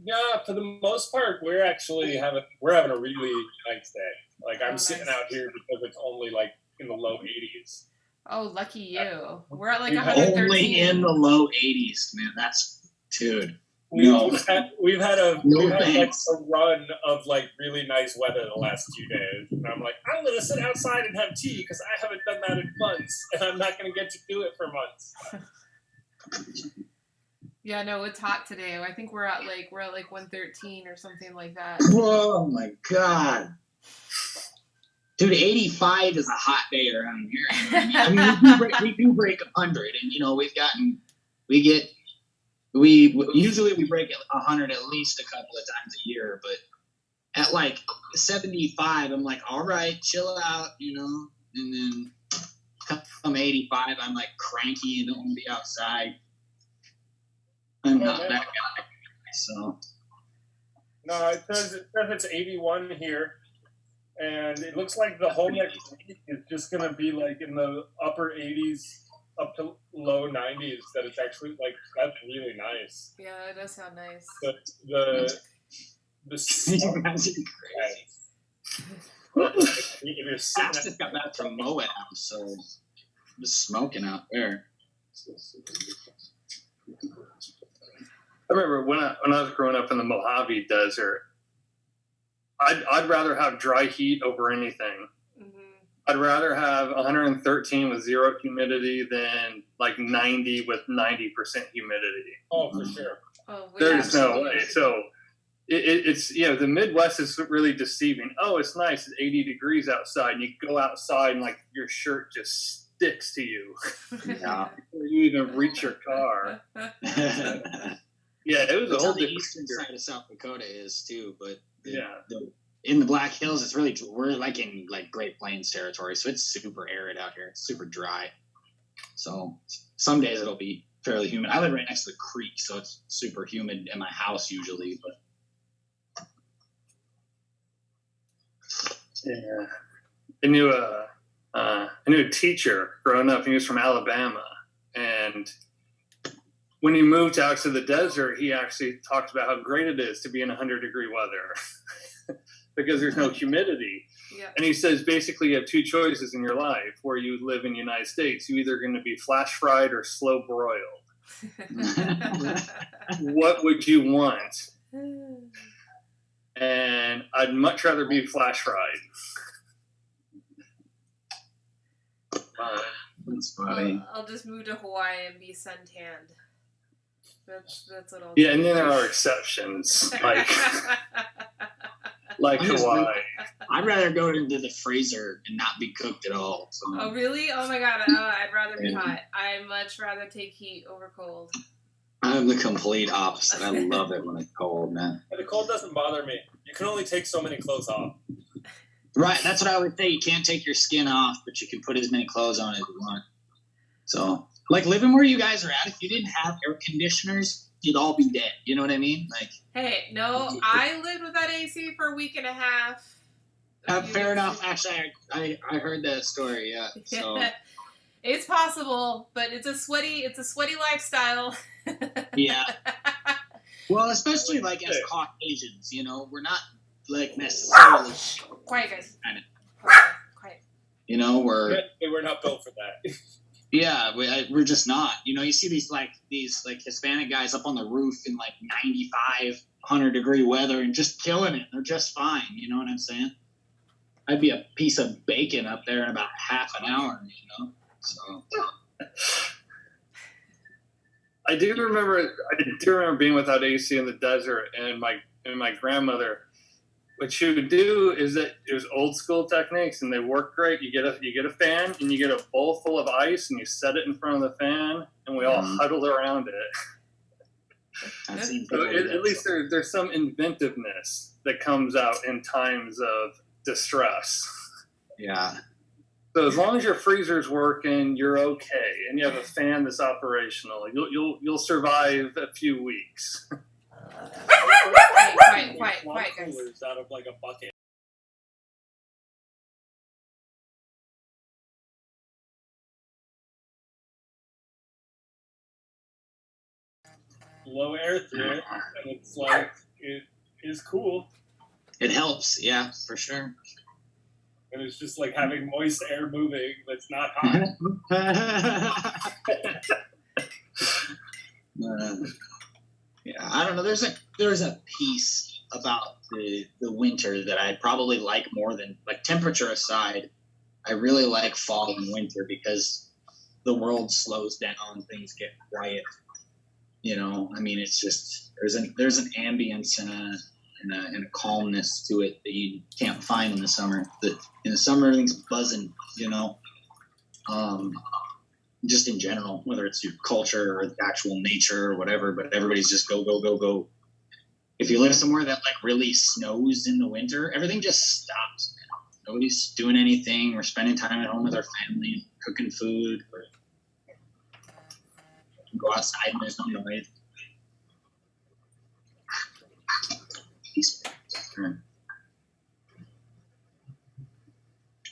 Yeah, for the most part, we're actually having a really nice day. Like I'm sitting nice. out here because it's only like in the low 80s. Oh, lucky you. We're at like Only 113. Only in the low 80s, man. That's, dude. We've had like thanks. a run of like really nice weather the last few days, and I'm like, I'm gonna sit outside and have tea because I haven't done that in months, and I'm not gonna get to do it for months. Yeah, no, it's hot today. I think we're at like 113 or something like that. Oh my God. Dude, 85 is a hot day around here. You know what I mean, we do break 100, and we usually break 100 at least a couple of times a year, but at like 75, I'm like, all right, chill out, and then come 85, I'm like cranky and don't want to be outside. I'm not that guy, so. No, it says it's 81 here, and it looks like the whole next week is just gonna be like in the upper 80s up to low 90s. That it's actually like that's really nice. Yeah, that does sound nice. The You guys are crazy. if you're I sitting just got back from Moab, so I'm just smoking out there. I remember when I was growing up in the Mojave Desert, I'd rather have dry heat over anything. Mm-hmm. I'd rather have 113 with zero humidity than like 90 with 90% humidity. oh, for sure. Oh, wait, There's no absolutely. way. So it's the Midwest is really deceiving. Oh, it's nice. It's 80 degrees outside, and you go outside and like your shirt just sticks to you Yeah. before you even reach your car. Yeah, it was a That's whole how the different eastern side of South Dakota is too, but Yeah. in the Black Hills, we're like in like Great Plains territory, so it's super arid out here. It's super dry. So some days it'll be fairly humid. I live right next to the creek, so it's super humid in my house usually. But Yeah, I knew a teacher growing up. He was from Alabama, and when he moved out to the desert, he actually talked about how great it is to be in 100-degree weather because there's no humidity. Yeah. And he says basically you have two choices in your life where you live in the United States. You're either going to be flash fried or slow broiled. What would you want? And I'd much rather be flash fried. that's funny. I'll just move to Hawaii and be suntanned. That's what I'll Yeah, do. and then there are exceptions, like I'm just- Hawaii. I'd rather go into the freezer and not be cooked at all. So. Oh, really? Oh, my God. I'd rather be Yeah. hot. I'd much rather take heat over cold. I'm the complete opposite. I love it when it's cold, man. The cold doesn't bother me. You can only take so many clothes off. Right, that's what I would say. You can't take your skin off, but you can put as many clothes on as you want. So, like living where you guys are at, if you didn't have air conditioners, you'd all be dead. You know what I mean? Like, Hey, no, I lived without AC for a week and a half. fair enough. Actually, I heard that story. Yeah. So It's possible, but it's a sweaty lifestyle. yeah. Well, especially like as Caucasians, we're not like necessarily. Quiet, guys. Kinda. Quiet. We're not built for that. yeah, we're just not. You see these Hispanic guys up on the roof in like 95, 100-degree weather and just killing it. They're just fine. You know what I'm saying? I'd be a piece of bacon up there in about half an hour. So. I do remember being without AC in the desert, and my grandmother. What she would do is that there's old school techniques, and they work great. You get a fan, and you get a bowl full of ice, and you set it in front of the fan, and we all huddle around it. That seems So good. at least there's some inventiveness that comes out in times of distress. Yeah. So as long as your freezer's working, you're okay, and you have a fan that's operational, you'll survive a few weeks. Quiet, guys. Coolers out of like a bucket. Low air through it, and it's like it is cool. It helps, yeah, for sure. And it's just like having moist air moving that's not hot. Yeah, I don't know. There's a piece about the winter that I probably like more than, like, temperature aside. I really like fall and winter because the world slows down, things get quiet. I mean, it's just there's an ambience and and a calmness to it that you can't find in the summer. In the summer, everything's buzzing, you know. Just in general, whether it's your culture or the actual nature or whatever, but everybody's just go, go, go, go. If you live somewhere that like really snows in the winter, everything just stops. Nobody's doing anything. We're spending time at home with our family, cooking food. Go outside and there's no noise. Peaceful.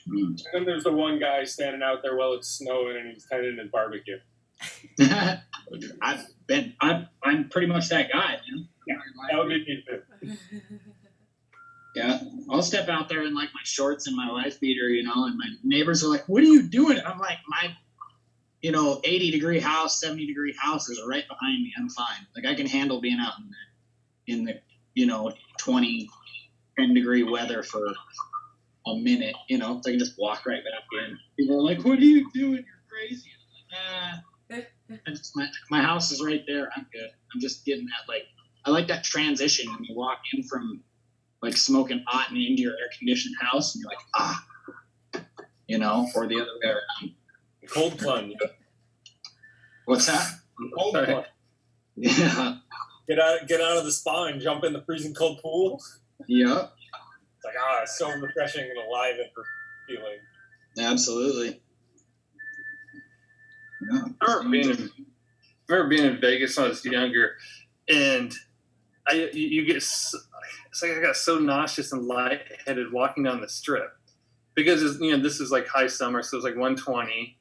And then there's the one guy standing out there while it's snowing and he's tending his barbecue. I'm pretty much that guy, man. That would be me too. Yeah, I'll step out there in like my shorts and my wife beater, you know, and my neighbors are like, "What are you doing?" I'm like, my, 80-degree house, 70-degree house is right behind me. I'm fine. Like I can handle being out in the 10-degree weather for a minute, so I can just walk right back in. People are like, "What are you doing? You're crazy." I'm like, my house is right there. I'm good. I'm just getting that, I like that transition when you walk in from smoking hot and into your air conditioned house and you're like, or the other way around. Cold plunge. What's that? Cold plunge. Yeah. Get out of the spa and jump in the freezing cold pool. Yep. It's like, it's so refreshing and alive and feeling. Absolutely. Yeah. I remember being in Vegas when I was younger, and you get, it's like I got so nauseous and lightheaded walking down the strip because this is like high summer, so it's like 120,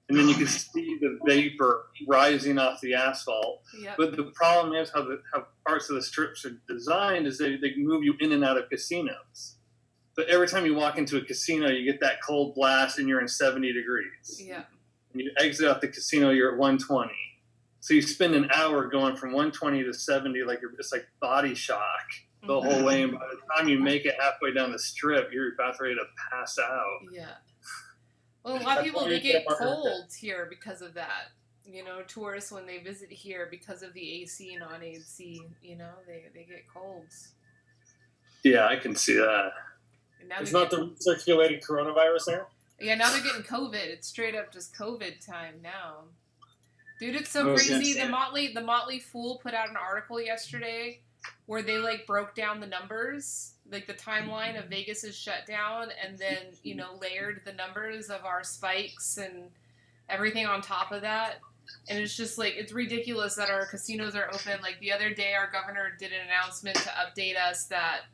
and then you can see the vapor rising off the asphalt. Yep. But the problem is how parts of the strips are designed is they move you in and out of casinos. But every time you walk into a casino, you get that cold blast and you're in 70 degrees. Yeah. And you exit out the casino, you're at 120. So you spend an hour going from 120 to 70, it's like body shock the whole way. And by the time you make it halfway down the strip, you're about ready to pass out. Yeah. Well, a lot of people, they get colds here because of that. Tourists, when they visit here, because of the AC and non-AC, they get colds. Yeah, I can see that. And now It's not the circulated coronavirus there? Yeah, now they're getting COVID. It's straight up just COVID time now. Dude, it's so I was crazy. gonna say The Motley Fool put out an article yesterday where they broke down the numbers, the timeline of Vegas's shutdown, and then layered the numbers of our spikes and everything on top of that. And it's just it's ridiculous that our casinos are open. The other day, our governor did an announcement to update us that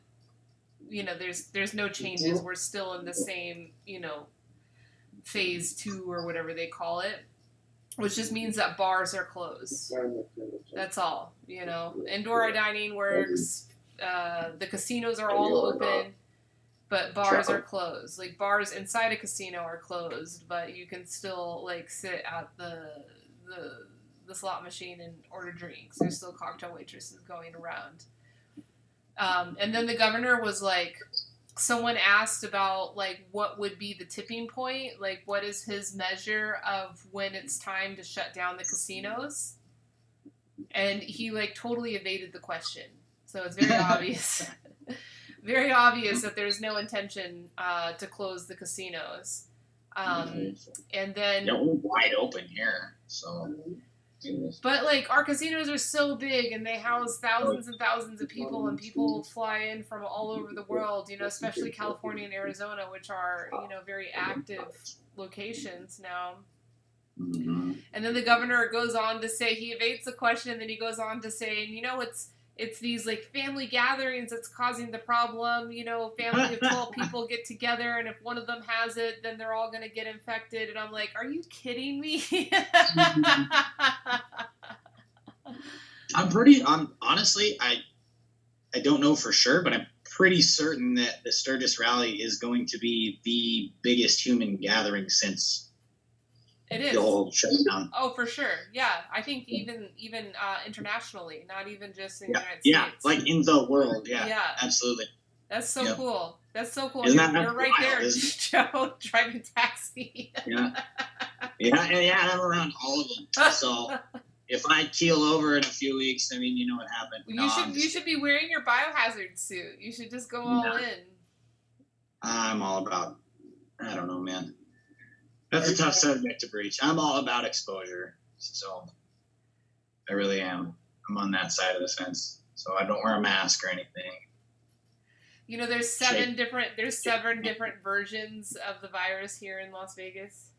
there's no changes. We're still in the same phase 2 or whatever they call it. Which just means that bars are closed. That's all. Indoor dining works. The casinos are all open, but bars are closed. Bars inside a casino are closed, but you can still sit at the slot machine and order drinks. There's still cocktail waitresses going around. And then the governor was someone asked about what would be the tipping point, what is his measure of when it's time to shut down the casinos, and he totally evaded the question. So it's very obvious that there's no intention to close the casinos. And then we're wide open here, so. But our casinos are so big and they house thousands and thousands of people, and people fly in from all over the world, especially California and Arizona, which are, very active locations now. Mm-hmm. And then the governor goes on to say, he evades the question, and then he goes on to say, it's these family gatherings that's causing the problem. Family of 12 people get together, and if one of them has it, then they're all going to get infected. And I'm like, are you kidding me? Honestly, I don't know for sure, but I'm pretty certain that the Sturgis Rally is going to be the biggest human gathering since it is. The whole shutdown. Oh, for sure. Yeah, I think even internationally, not even just in the United States. Yeah, in the world. Yeah, yeah. Absolutely. That's so cool. That's so cool. Isn't that You're right wild, there, Joe, driving taxi. Yeah. Yeah, I'm around all of them. So, if I keel over in a few weeks, I mean, you know what happened. You should be wearing your biohazard suit. You should just go all in. I'm all about. I don't know, man. That's a tough subject to breach. I'm all about exposure, so I really am. I'm on that side of the fence, so I don't wear a mask or anything. You know, there's seven different versions of the virus here in Las Vegas.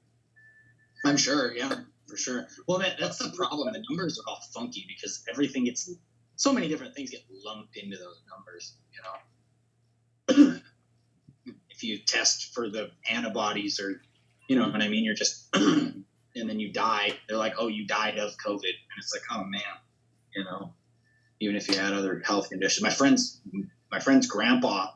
I'm sure, yeah, for sure. Well, that's the problem. The numbers are all funky because everything gets so many different things get lumped into those numbers. You know, if you test for the antibodies or, you know what I mean, you're just, and then you die. They're like, oh, you died of COVID, and it's like, oh man, you know, even if you had other health conditions. My friend's grandpa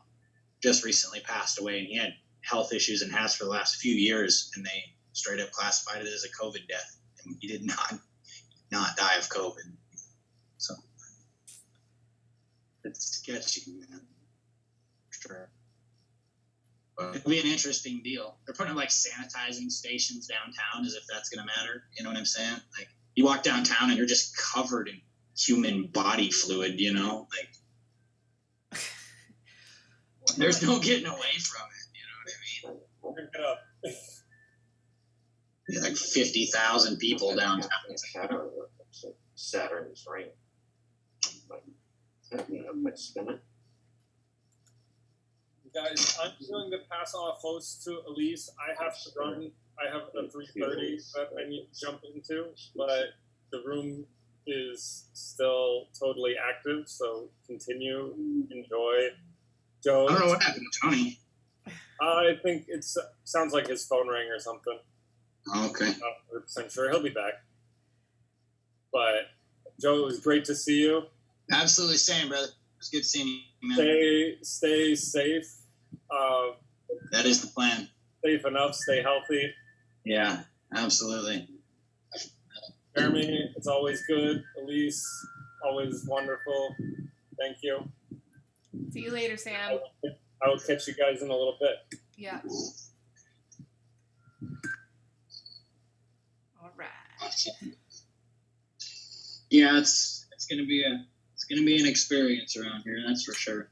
just recently passed away, and he had health issues and has for the last few years, and they straight up classified it as a COVID death, and he did not die of COVID. So it's sketchy, man. Sure. But it'll be an interesting deal. They're putting like sanitizing stations downtown as if that's gonna matter. You know what I'm saying? Like you walk downtown and you're just covered in human body fluid, you know? Like there's no getting away from it, you know what I mean? Pick it up. There's like 50,000 people downtown. Saturn's ring. Like, spin it. Guys, I'm going to pass off host to Elise. I have to run. I have a 3:30 that I need to jump into, but the room is still totally active, so continue, enjoy. Joe, I don't know what happened to Tony. I think it sounds like his phone rang or something. Okay. Not 100% sure. He'll be back. But Joe, it was great to see you. Absolutely same, brother. It's good seeing you, man. Stay safe. That is the plan. Safe enough. Stay healthy. Yeah, absolutely. Jeremy, it's always good. Elise, always wonderful. Thank you. See you later, Sam. I will catch you guys in a little bit. Yeah. All right. Yeah, it's gonna be an experience around here, that's for sure.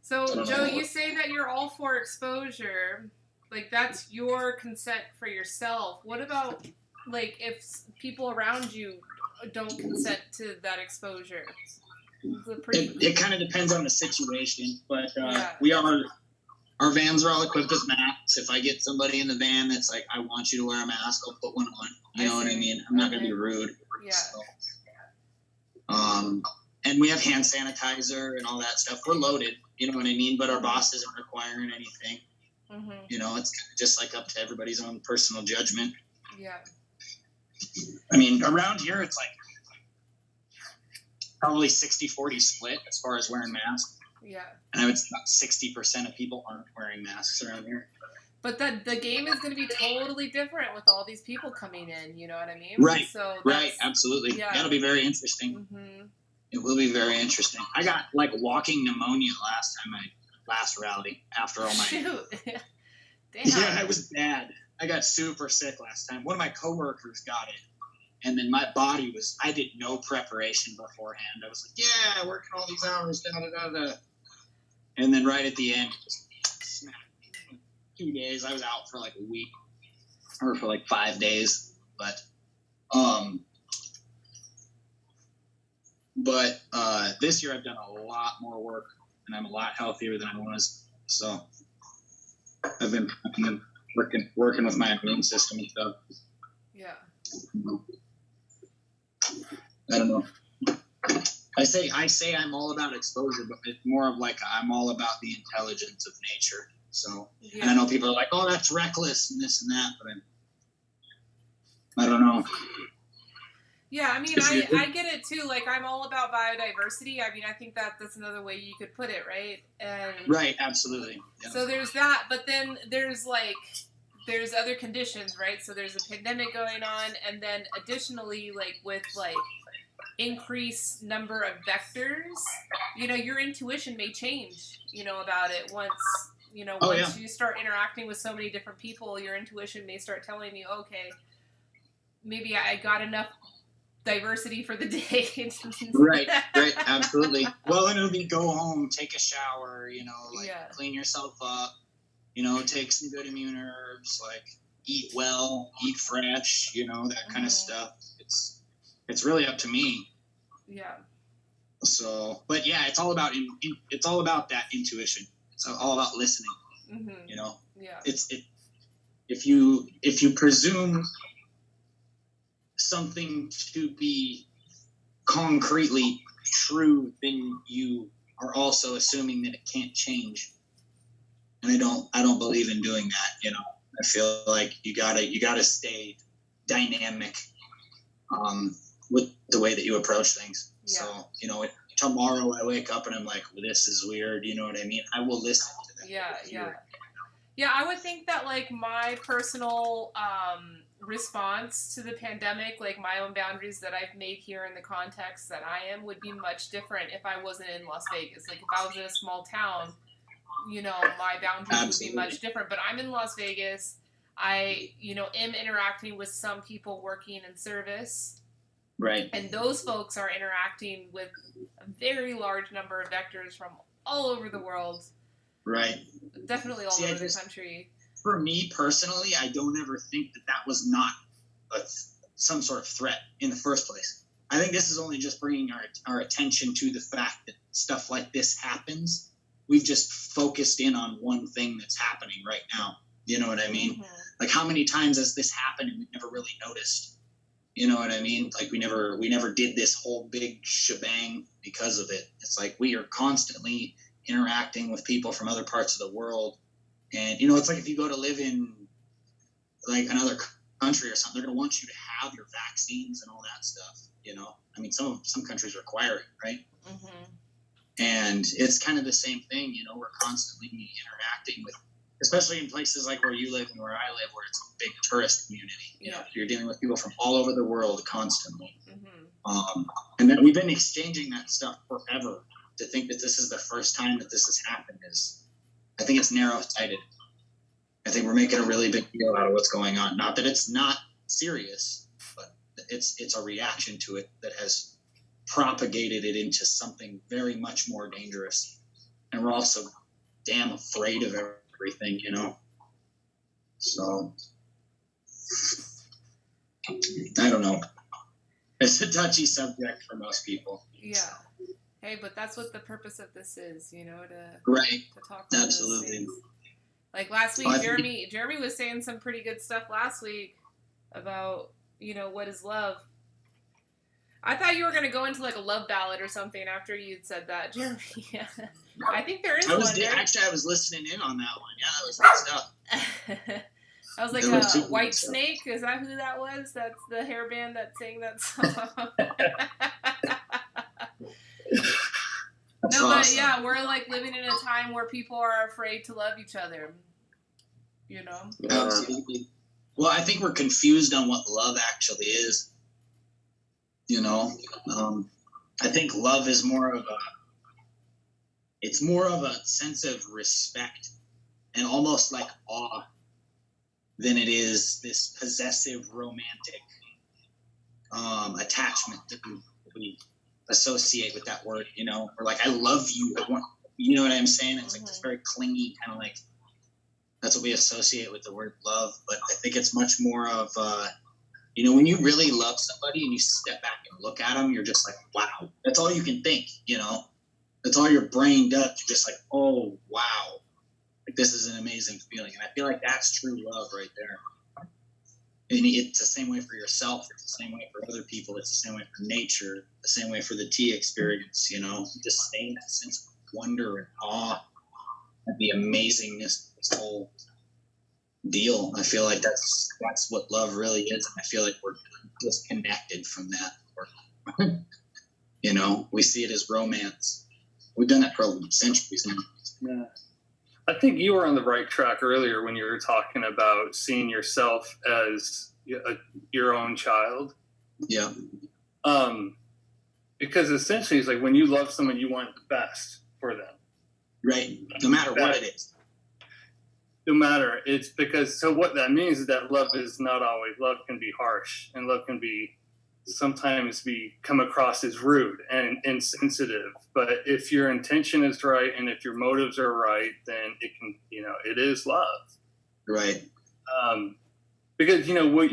So, Joe, you say that you're all for exposure. Like, that's your consent for yourself. What about, like, if people around you don't consent to that exposure? It kind of depends on the situation, but Yeah. our vans are all equipped with masks. If I get somebody in the van that's like, I want you to wear a mask, I'll put one on. You know what I mean? I'm not going to be rude. Yeah. So, and we have hand sanitizer and all that stuff. We're loaded, you know what I mean? But our boss isn't requiring anything. Mm-hmm. You know, it's kind of just like up to everybody's own personal judgment. Yeah. I mean, around here, it's like probably 60-40 split as far as wearing masks. Yeah. And I would say about 60% of people aren't wearing masks around here. But the game is going to be totally different with all these people coming in. You know what I mean? Right. So Right. Absolutely. Yeah. That'll be very interesting. Mm-hmm. It will be very interesting. I got like walking pneumonia last rally after all my. Shoot. Damn. Yeah, it was bad. I got super sick last time. One of my coworkers got it. And then my body I did no preparation beforehand. I was like, yeah, working all these hours, da da da da. And then right at the end, just smacked me. 2 days. I was out for like a week or for like 5 days. But this year I've done a lot more work and I'm a lot healthier than I was. So I've been working with my immune system and stuff. Yeah. I don't know. I say I'm all about exposure, but it's more of like I'm all about the intelligence of nature. So, Yeah. and I know people are like, "Oh, that's reckless," and this and that, but I don't know. Yeah, I mean, I get it too. Like, I'm all about biodiversity. I mean, I think that's another way you could put it, right? And Right, absolutely. Yeah. so there's that, but then there's other conditions, right? So there's a pandemic going on, and then additionally, like with like increased number of vectors, you know, your intuition may change, you know, about it once you start interacting with so many different people. Your intuition may start telling you, okay, maybe I got enough diversity for the day. Right, absolutely. Well, and it'll be go home, take a shower, like Yeah. clean yourself up, take some good immune herbs, like eat well, eat fresh, that kind of stuff. It's really up to me. Yeah. So, but yeah, it's all about it's all about that intuition. It's all about listening. Mm-hmm. Yeah. If you presume something to be concretely true, then you are also assuming that it can't change. And I don't believe in doing that. I feel like you gotta stay dynamic with the way that you approach things. Yeah. So, tomorrow I wake up and I'm like, well, this is weird. You know what I mean? I will listen to that. Yeah, I would think that like my personal response to the pandemic, like my own boundaries that I've made here in the context that I am, would be much different if I wasn't in Las Vegas. Like if I was in a small town, my boundaries would be much different. But I'm in Las Vegas. I, am interacting with some people working in service. Right. And those folks are interacting with a very large number of vectors from all over the world. Right. Definitely all over the country. For me personally, I don't ever think that was not some sort of threat in the first place. I think this is only just bringing our attention to the fact that stuff like this happens. We've just focused in on one thing that's happening right now. You know what I mean? Mm-hmm. Like how many times has this happened and we've never really noticed? You know what I mean? Like we never did this whole big shebang because of it. It's like we are constantly interacting with people from other parts of the world. And, it's like if you go to live in like another country or something, they're going to want you to have your vaccines and all that stuff, I mean, some countries require it, right? Mm-hmm. And it's kind of the same thing, we're constantly interacting with, especially in places like where you live and where I live, where it's a big tourist community. You're dealing with people from all over the world constantly. Mm-hmm. And then we've been exchanging that stuff forever. To think that this is the first time that this has happened I think it's narrow-sighted. I think we're making a really big deal out of what's going on. Not that it's not serious, but it's a reaction to it that has propagated it into something very much more dangerous. And we're also damn afraid of everything, So, I don't know. It's a touchy subject for most people. Yeah. Hey, but that's what the purpose of this is, to talk about Absolutely. those things. Like last week, Jeremy was saying some pretty good stuff last week about, what is love. I thought you were going to go into like a love ballad or something after you'd said that, Jeremy. I think there is one. Actually, I was listening in on that one. Yeah, that was good stuff. I was like, White Snake? Is that who that was? That's the hair band that sang that song. That's no, awesome. but yeah, we're like living in a time where people are afraid to love each other. Absolutely. Well, I think we're confused on what love actually is. I think love is more of a sense of respect and almost like awe than it is this possessive romantic attachment that we associate with that word, or like I love you. You know what I'm saying? It's like this very clingy kind of like that's what we associate with the word love. But I think it's much more of when you really love somebody and you step back and look at them, you're just like, wow. That's all you can think. That's all your brain does. You're just like, oh wow, like this is an amazing feeling. And I feel like that's true love right there. And it's the same way for yourself. It's the same way for other people. It's the same way for nature. The same way for the tea experience. Just staying that sense of wonder and awe at the amazingness of this whole deal. I feel like that's what love really is, and I feel like we're disconnected from that. We see it as romance. We've done that for centuries now. Yeah. I think you were on the right track earlier when you were talking about seeing yourself as your own child. Yeah. Because essentially it's like when you love someone, you want the best for them. Right. No matter what it is. no matter. It's because, so what that means is that love is not always, love can be harsh, and love can be sometimes come across as rude and insensitive. But if your intention is right and if your motives are right, then it can, it is love. Right. Because what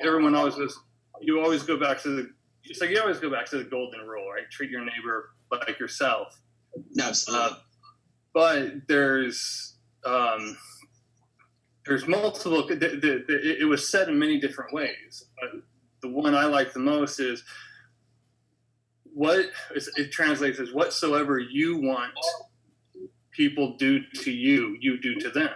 everyone always goes, you always go back to you always go back to the golden rule, right? Treat your neighbor like yourself. Absolutely. But there's multiple. It was said in many different ways. But the one I like the most is it translates as whatsoever you want people do to you, you do to them.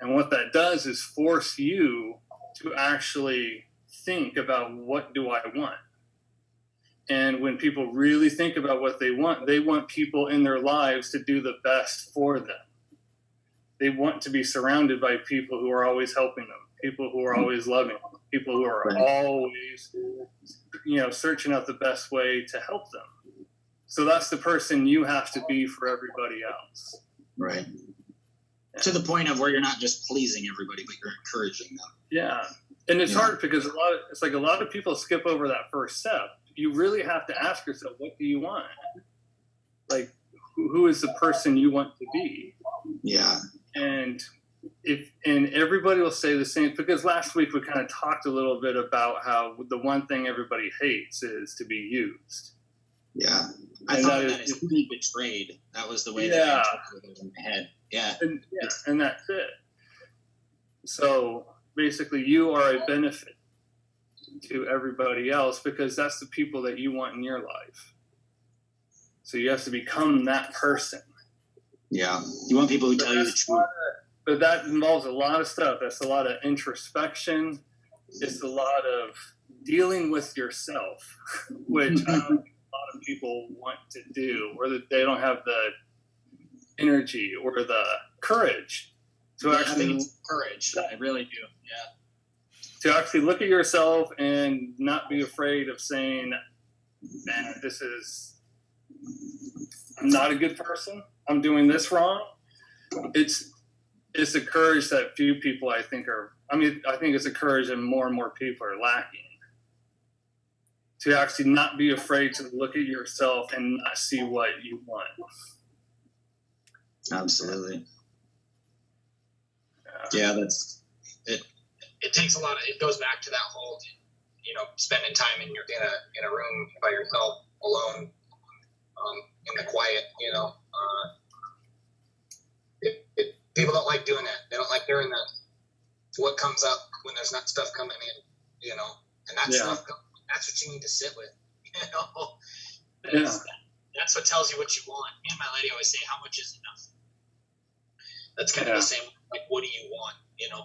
And what that does is force you to actually think about, what do I want? And when people really think about what they want people in their lives to do the best for them. They want to be surrounded by people who are always helping them, people who are always loving them, people who are always, searching out the best way to help them. So that's the person you have to be for everybody else. Right. Yeah. To the point of where you're not just pleasing everybody, but you're encouraging them. Yeah. And it's hard because a lot of people skip over that first step. You really have to ask yourself, what do you want? Like, who is the person you want to be? Yeah. And everybody will say the same, because last week we kind of talked a little bit about how the one thing everybody hates is to be used. Yeah. I thought that is to be betrayed. That was the way that I interpreted it in my head. Yeah. And that's it. So basically you are a benefit to everybody else because that's the people that you want in your life. So you have to become that person. Yeah. You want people who tell you the truth. But that involves a lot of stuff. That's a lot of introspection. It's a lot of dealing with yourself, which I don't think a lot of people want to do, or that they don't have the energy or the courage to actually. I think it's courage. I really do. Yeah. To actually look at yourself and not be afraid of saying, man, I'm not a good person. I'm doing this wrong. It's a courage that few people, I think it's a courage that more and more people are lacking. To actually not be afraid to look at yourself and not see what you want. Absolutely. Yeah, that's it. It takes a lot of. It goes back to that whole, spending time in a room by yourself, alone, in the quiet. People don't like doing that. They don't like hearing that. What comes up when there's not stuff coming in, and that stuff. That's what you need to sit with. That's what tells you what you want. Me and my lady always say, "How much is enough?" That's kind of the same. Like, what do you want?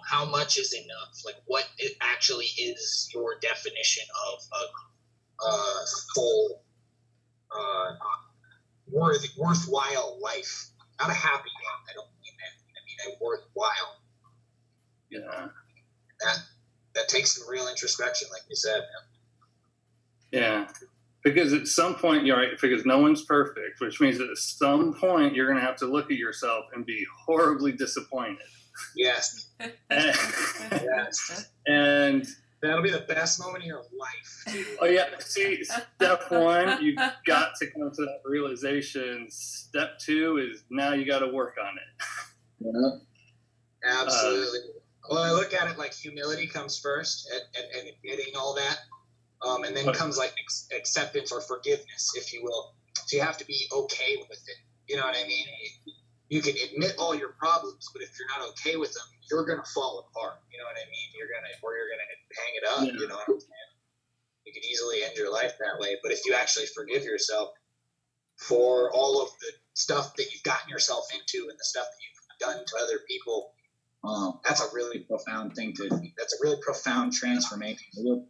How much is enough? Like, what it actually is your definition of a full, worthwhile life? Not a happy one. I don't mean that. I mean a worthwhile. Yeah. That takes some real introspection, like you said. Yeah. Because at some point, because no one's perfect, which means that at some point you're going to have to look at yourself and be horribly disappointed. Yes. And that'll be the best moment of your life. Oh yeah. See, step one, you got to come to that realization. Step two is now you got to work on it. Yeah. Absolutely. Well, I look at it like humility comes first, and admitting all that. And then comes like acceptance or forgiveness, if you will. So you have to be okay with it. You know what I mean? You can admit all your problems, but if you're not okay with them, you're gonna fall apart. You know what I mean? You're gonna hang it up. Yeah. You know what I'm saying? You could easily end your life that way. But if you actually forgive yourself for all of the stuff that you've gotten yourself into and the stuff that you've done to other people, that's a really profound thing that's a really profound transformation. It will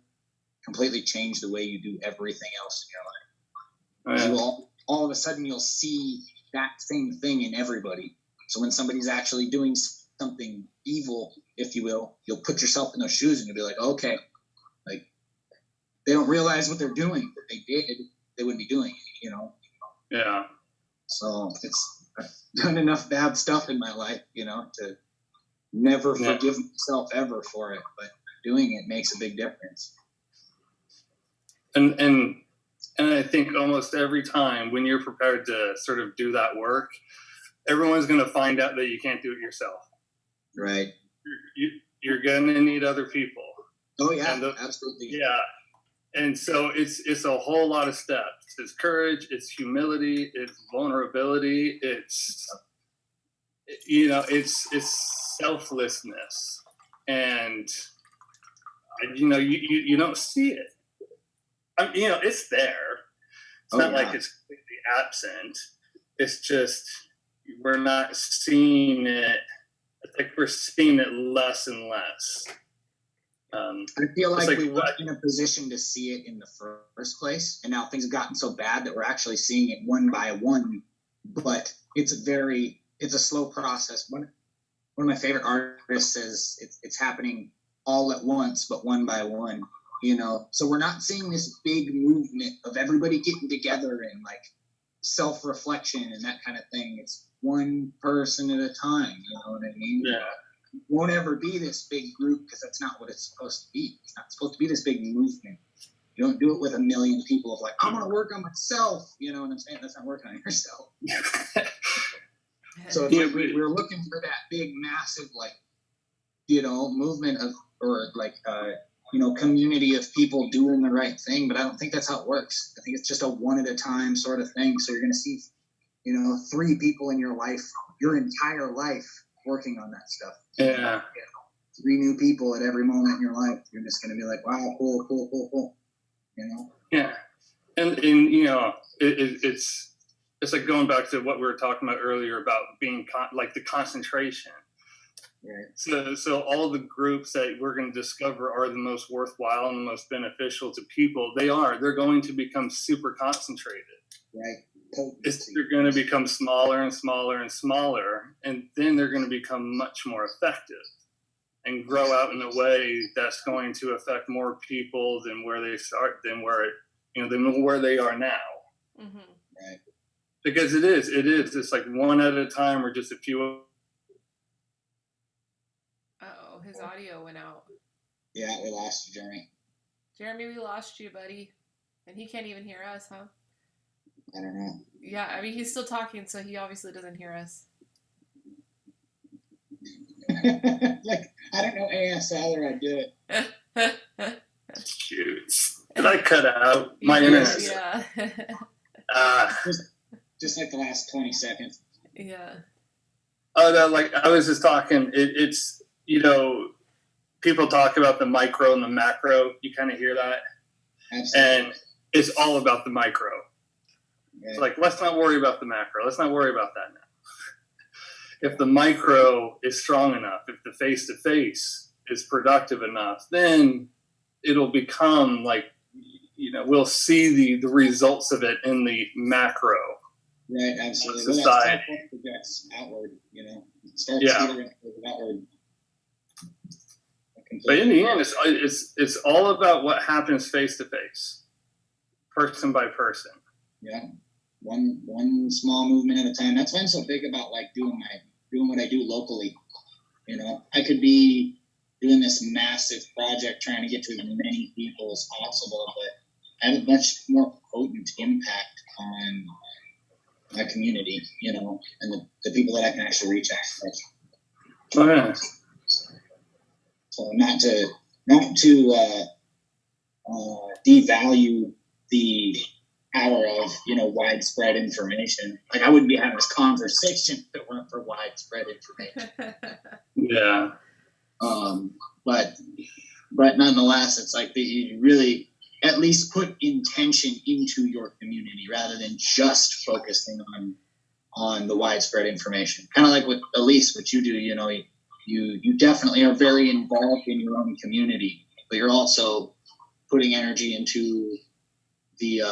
completely change the way you do everything else in your life. You all of a sudden you'll see that same thing in everybody. So when somebody's actually doing something evil, if you will, you'll put yourself in those shoes and you'll be like, okay, like they don't realize what they're doing. If they did, they wouldn't be doing it, Yeah. So I've done enough bad stuff in my life, to never Yeah. forgive myself ever for it, but doing it makes a big difference. And I think almost every time when you're prepared to sort of do that work, everyone's going to find out that you can't do it yourself. Right. You're going to need other people. Oh yeah, And absolutely. Yeah. And so it's a whole lot of steps. It's courage, it's humility, it's vulnerability, it's selflessness. And you don't see it. It's there. It's not like it's completely absent. It's just we're not seeing it. I think we're seeing it less and less. I feel like like we weren't in a position to see it in the first place, and now things have gotten so bad that we're actually seeing it one by one. But it's a slow process. One of my favorite artists says it's happening all at once, but one by one. So we're not seeing this big movement of everybody getting together and like self-reflection and that kind of thing. It's one person at a time. You know what I mean? Yeah. It won't ever be this big group because that's not what it's supposed to be. It's not supposed to be this big movement. You don't do it with a million people of like, I'm going to work on myself. You know what I'm saying? That's not working on yourself. So it's like we're looking for that big, massive, like, movement of, or like, community of people doing the right thing. But I don't think that's how it works. I think it's just a one at a time sort of thing. So you're going to see, 3 people in your life, your entire life, working on that stuff. Yeah. 3 new people at every moment in your life. You're just going to be like, wow, cool. Yeah. And it's like going back to what we were talking about earlier about being like the concentration. Right. So all the groups that we're going to discover are the most worthwhile and the most beneficial to people. They're going to become super concentrated. Right. They're going to become smaller and smaller and smaller, and then they're going to become much more effective and grow out in a way that's going to affect more people than where they start, than where they are now. Mm-hmm. Right. Because it's like one at a time or just a few. Uh-oh, his audio went out. Yeah, we lost you, Jeremy. Jeremy, we lost you, buddy. And he can't even hear us, huh? I don't know. Yeah, I mean, he's still talking, so he obviously doesn't hear us. Like, I don't know ASL or I do it. Shoot. Did I cut out? My internet. Yeah. Just like the last 20 seconds. Yeah. Oh, no, like I was just talking, it's, people talk about the micro and the macro. You kind of hear that. Absolutely. And it's all about the micro. Right. It's like, let's not worry about the macro. Let's not worry about that now. If the micro is strong enough, if the face-to-face is productive enough, then it'll become like, we'll see the results of it in the macro. Right, absolutely. Society. Well, that projects outward, It starts here and goes outward. But in the end, it's all about what happens face-to-face, person by person. Yeah. One small movement at a time. That's why I'm so big about like doing what I do locally. I could be doing this massive project trying to get to as many people as possible, but I have a much more potent impact on my community, and the people that I can actually reach out. Oh, yeah. So not to devalue the power of widespread information. Like I wouldn't be having this conversation if it weren't for widespread information. Yeah. But nonetheless, it's like that you really at least put intention into your community rather than just focusing on the widespread information. Kind of like with Elise, what you do. You definitely are very involved in your own community, but you're also putting energy into the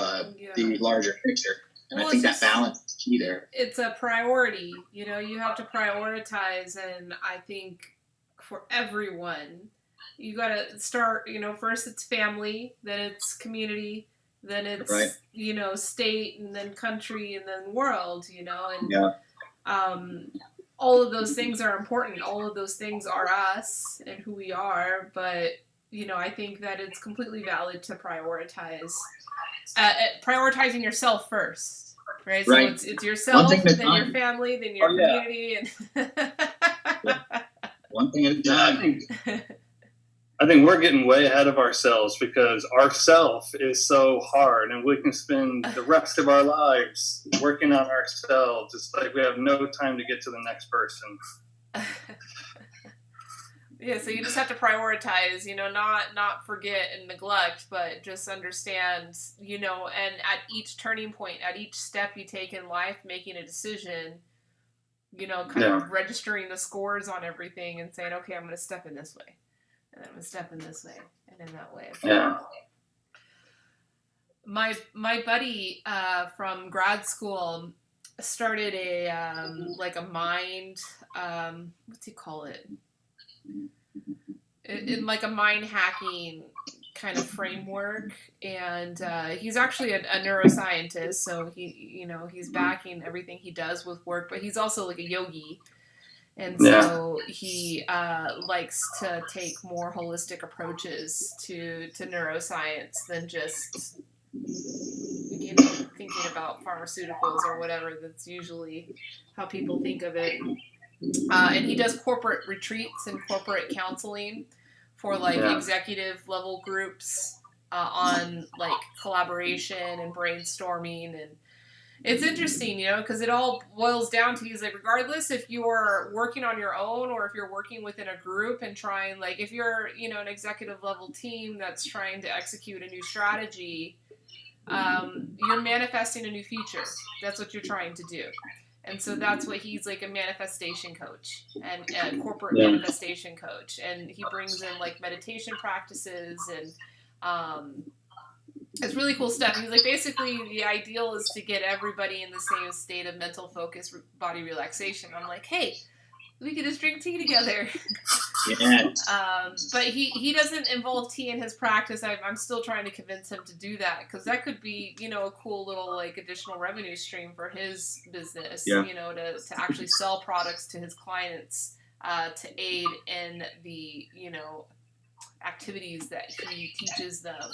larger picture. And I think that balance is key there. It's a priority. You have to prioritize, and I think for everyone, you got to start, first it's family, then it's community, then it's, right. State, and then country, and then world, and yeah. all of those things are important. All of those things are us and who we are. But, you know, I think that it's completely valid to prioritize, prioritizing yourself first, right? So Right. it's yourself, thing at a then your time. family, then your community. And One thing at a Yeah, time. I think we're getting way ahead of ourselves because our self is so hard, and we can spend the rest of our lives working on ourselves. It's like we have no time to get to the next person. yeah, so you just have to prioritize, you know, not forget and neglect, but just understand, you know, and at each turning point, at each step you take in life, making a decision, you know, kind of registering the scores on everything and saying, okay, I'm going to step in this way, and I'm going to step in this way, and in that way. Yeah. My buddy from grad school started a like a mind, what's he call it? In like a mind hacking kind of framework, and he's actually a neuroscientist, so he's backing everything he does with work, but he's also like a yogi, and so he likes to take more holistic approaches to neuroscience than just, you know, thinking about pharmaceuticals or whatever. That's usually how people think of it. And he does corporate retreats and corporate counseling for like executive level groups on like collaboration and brainstorming. And it's interesting, you know, because it all boils down to, he's like, regardless if you're working on your own or if you're working within a group and trying, like if you're, you know, an executive level team that's trying to execute a new strategy, you're manifesting a new future. That's what you're trying to do. And so that's what he's like, a manifestation coach and a corporate manifestation coach. And he brings in like meditation practices and it's really cool stuff. He's like, basically the ideal is to get everybody in the same state of mental focus, body relaxation. I'm like, hey, we could just drink tea together. Yeah. But he doesn't involve tea in his practice. I'm still trying to convince him to do that, because that could be, you know, a cool little like additional revenue stream for his business. Yeah. You know, to actually sell products to his clients to aid in the, you know, activities that he teaches them.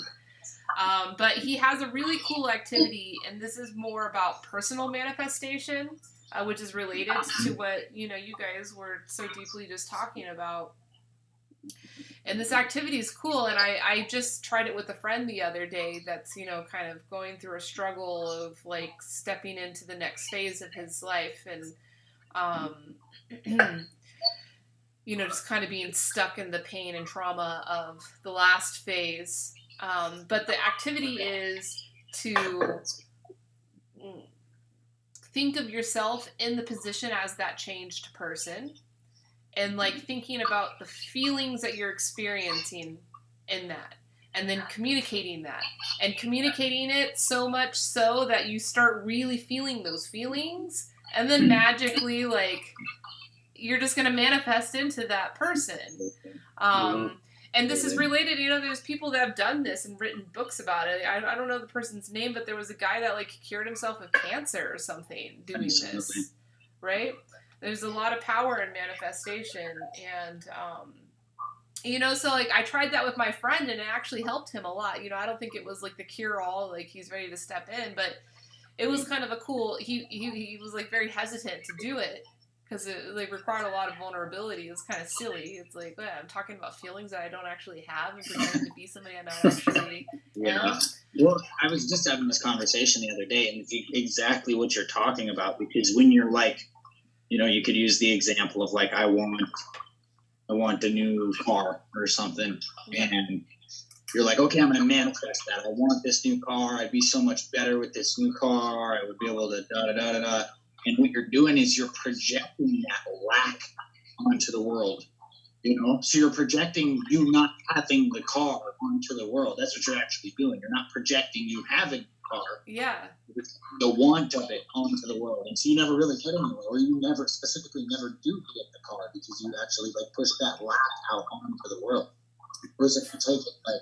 But he has a really cool activity, and this is more about personal manifestation, which is related to what, you know, you guys were so deeply just talking about. And this activity is cool, and I just tried it with a friend the other day that's, you know, kind of going through a struggle of like stepping into the next phase of his life, and you know, just kind of being stuck in the pain and trauma of the last phase. But the activity is to think of yourself in the position as that changed person, and like thinking about the feelings that you're experiencing in that, and then communicating that, and communicating it so much so that you start really feeling those feelings, and then magically, like, you're just going to manifest into that person. And this is related, you know, there's people that have done this and written books about it. I don't know the person's name, but there was a guy that like cured himself of cancer or something doing this, right? There's a lot of power in manifestation. And, you know, so like I tried that with my friend, and it actually helped him a lot. You know, I don't think it was like the cure all, like he's ready to step in, but it was kind of a cool, he was like very hesitant to do it, because it like required a lot of vulnerability. It was kind of silly. It's like, yeah, I'm talking about feelings that I don't actually have and pretending to be somebody I'm not actually. Yeah. Well, I was just having this conversation the other day, and it's exactly what you're talking about. Because when you're like, you know, you could use the example of like, I want a new car or something, and you're like, okay, I'm going to manifest that. I want this new car. I'd be so much better with this new car. I would be able to da da da da da. And what you're doing is you're projecting that lack onto the world, you know? So you're projecting you not having the car onto the world. That's what you're actually doing. You're not projecting you having the car. Yeah. The want of it onto the world. And so you never really get anywhere, or you never specifically never do get the car, because you actually like push that lack out onto the world. Whereas if you take it like,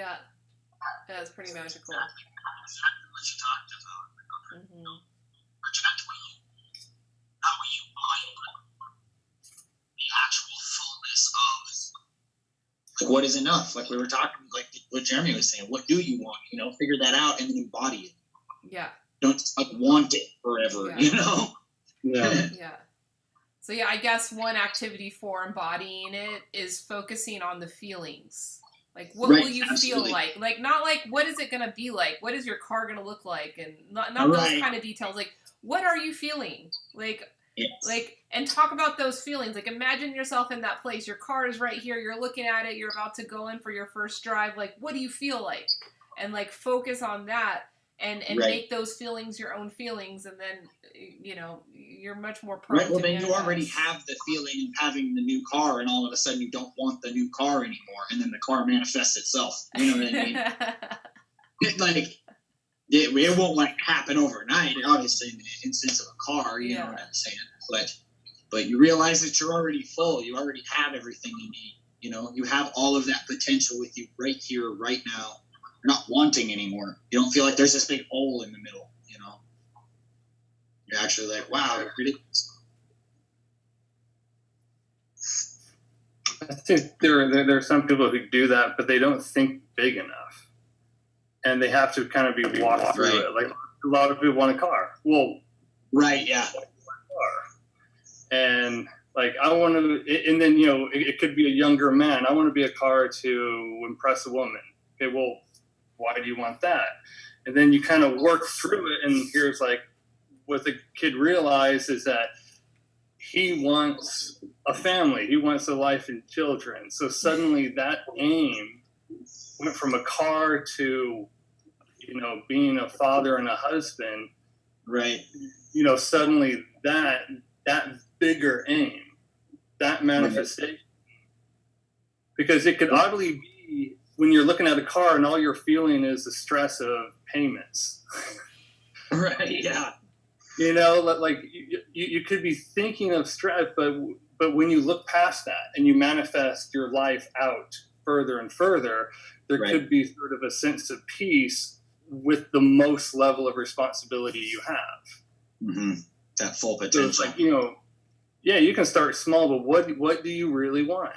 Yeah, that's pretty magical. Exactly what you talked about. Hmm. Project how you find the actual fullness of like what is enough. Like we were talking, like what Jeremy was saying. What do you want? You know, figure that out and then embody it. Yeah. Don't just, like want it forever. Yeah. You know. Yeah. Yeah. So yeah, I guess one activity for embodying it is focusing on the feelings. Like, what Right, will you absolutely. feel like? Like, not like, what is it going to be like? What is your car going to look like? And not Right. those kind of details. Like, what are you feeling? Yes. And talk about those feelings. Like, imagine yourself in that place. Your car is right here. You're looking at it. You're about to go in for your first drive. Like, what do you feel like? And, like, focus on that and Right. make those feelings your own feelings. And then, you know, you're much more prone Right. Well, to then you already manifest. have the feeling of having the new car, and all of a sudden you don't want the new car anymore, and then the car manifests itself. You know what I mean? It won't like happen overnight. Obviously, in the instance of a car, you know what I'm saying. But you realize that you're already full. You already have everything you need. You know, you have all of that potential with you right here, right now. You're not wanting anymore. You don't feel like there's this big hole in the middle. You know, you're actually like, wow, it's ridiculous. I think there are some people who do that, but they don't think big enough, and they have to kind of be walked through Right. it. Like a lot of people want a car. Well, Right? Yeah. and like I want to, and then you know it could be a younger man. I want to be a car to impress a woman. Okay, well, why do you want that? And then you kind of work through it, and here's like what the kid realizes that he wants a family. He wants a life and children. So suddenly that aim went from a car to, you know, being a father and a husband. Right. You know, suddenly that bigger aim, that manifestation, because it could oddly be when you're looking at a car and all you're feeling is the stress of payments. Right. Yeah. You know, like you could be thinking of stress, but when you look past that and you manifest your life out further and further, there Right. could be sort of a sense of peace with the most level of responsibility you have. Mm-hmm. That full So potential. it's like, you know, yeah, you can start small, but what do you really want?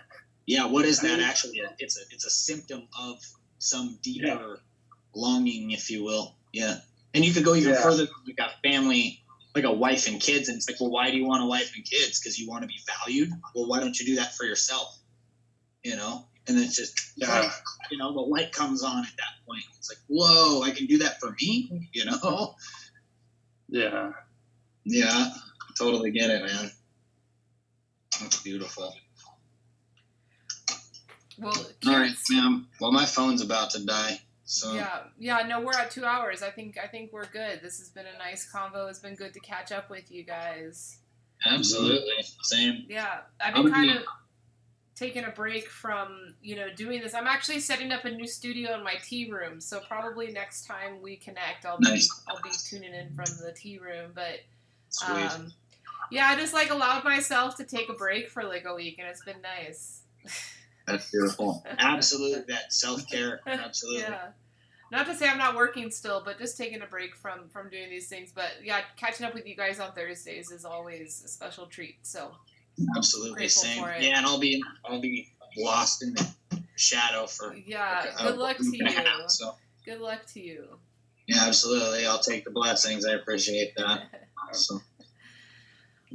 Yeah, what is that actually? It's a symptom of some deeper longing, if you will. Yeah, and you could go even further. Like a family, like a wife and kids, and it's like, well, why do you want a wife and kids? Because you want to be valued. Well, why don't you do that for yourself? You know, and it's just you know, the light comes on at that point. It's like, whoa, I can do that for me. You know? Yeah. Yeah, I totally get it, man. That's beautiful. Well, All right, kids- ma'am. Well, my phone's about to die. So Yeah. No, we're at 2 hours. I think we're good. This has been a nice convo. It's been good to catch up with you guys. absolutely same. Yeah, I've I been would kind be- of taking a break from doing this. I'm actually setting up a new studio in my tea room, so probably next time we connect, I'll be tuning in from the tea room. But Sweet. yeah, I just like allowed myself to take a break for like a week, and it's been nice. That's beautiful. Absolutely, that self-care. Absolutely. Yeah. Not to say I'm not working still, but just taking a break from doing these things. But yeah, catching up with you guys on Thursdays is always a special treat. So Absolutely, Grateful same. for it. Yeah, and I'll be lost in the shadow for yeah, like, good luck to week and a you. half, so Good luck to you. yeah, absolutely. I'll take the blessings. I appreciate that. So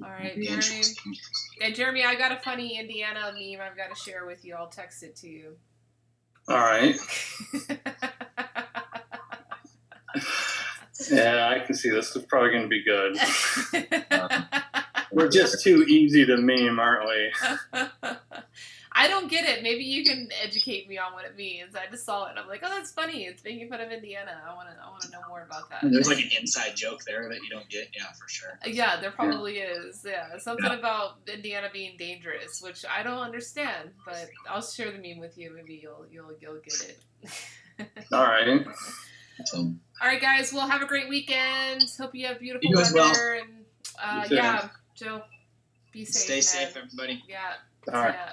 All right, it'll be Jeremy. interesting. Yeah, Jeremy, I got a funny Indiana meme I've got to share with you. I'll text it to you. All right. Yeah, I can see this is probably going to be good. We're just too easy to meme, aren't we? I don't get it. Maybe you can educate me on what it means. I just saw it and I'm like, oh, that's funny. It's making fun of Indiana. I want to know more about that. There's like an inside joke there that you don't get. Yeah, for sure. Yeah, there probably is. Yeah, something about Indiana being dangerous, which I don't understand, but I'll share the meme with you. Maybe you'll get it. All right. So, All right, guys. Well, have a great weekend. Hope you have beautiful You as weather. well. And You too. yeah, Joe, be safe. stay man. safe, everybody. Yeah. All right. Yeah.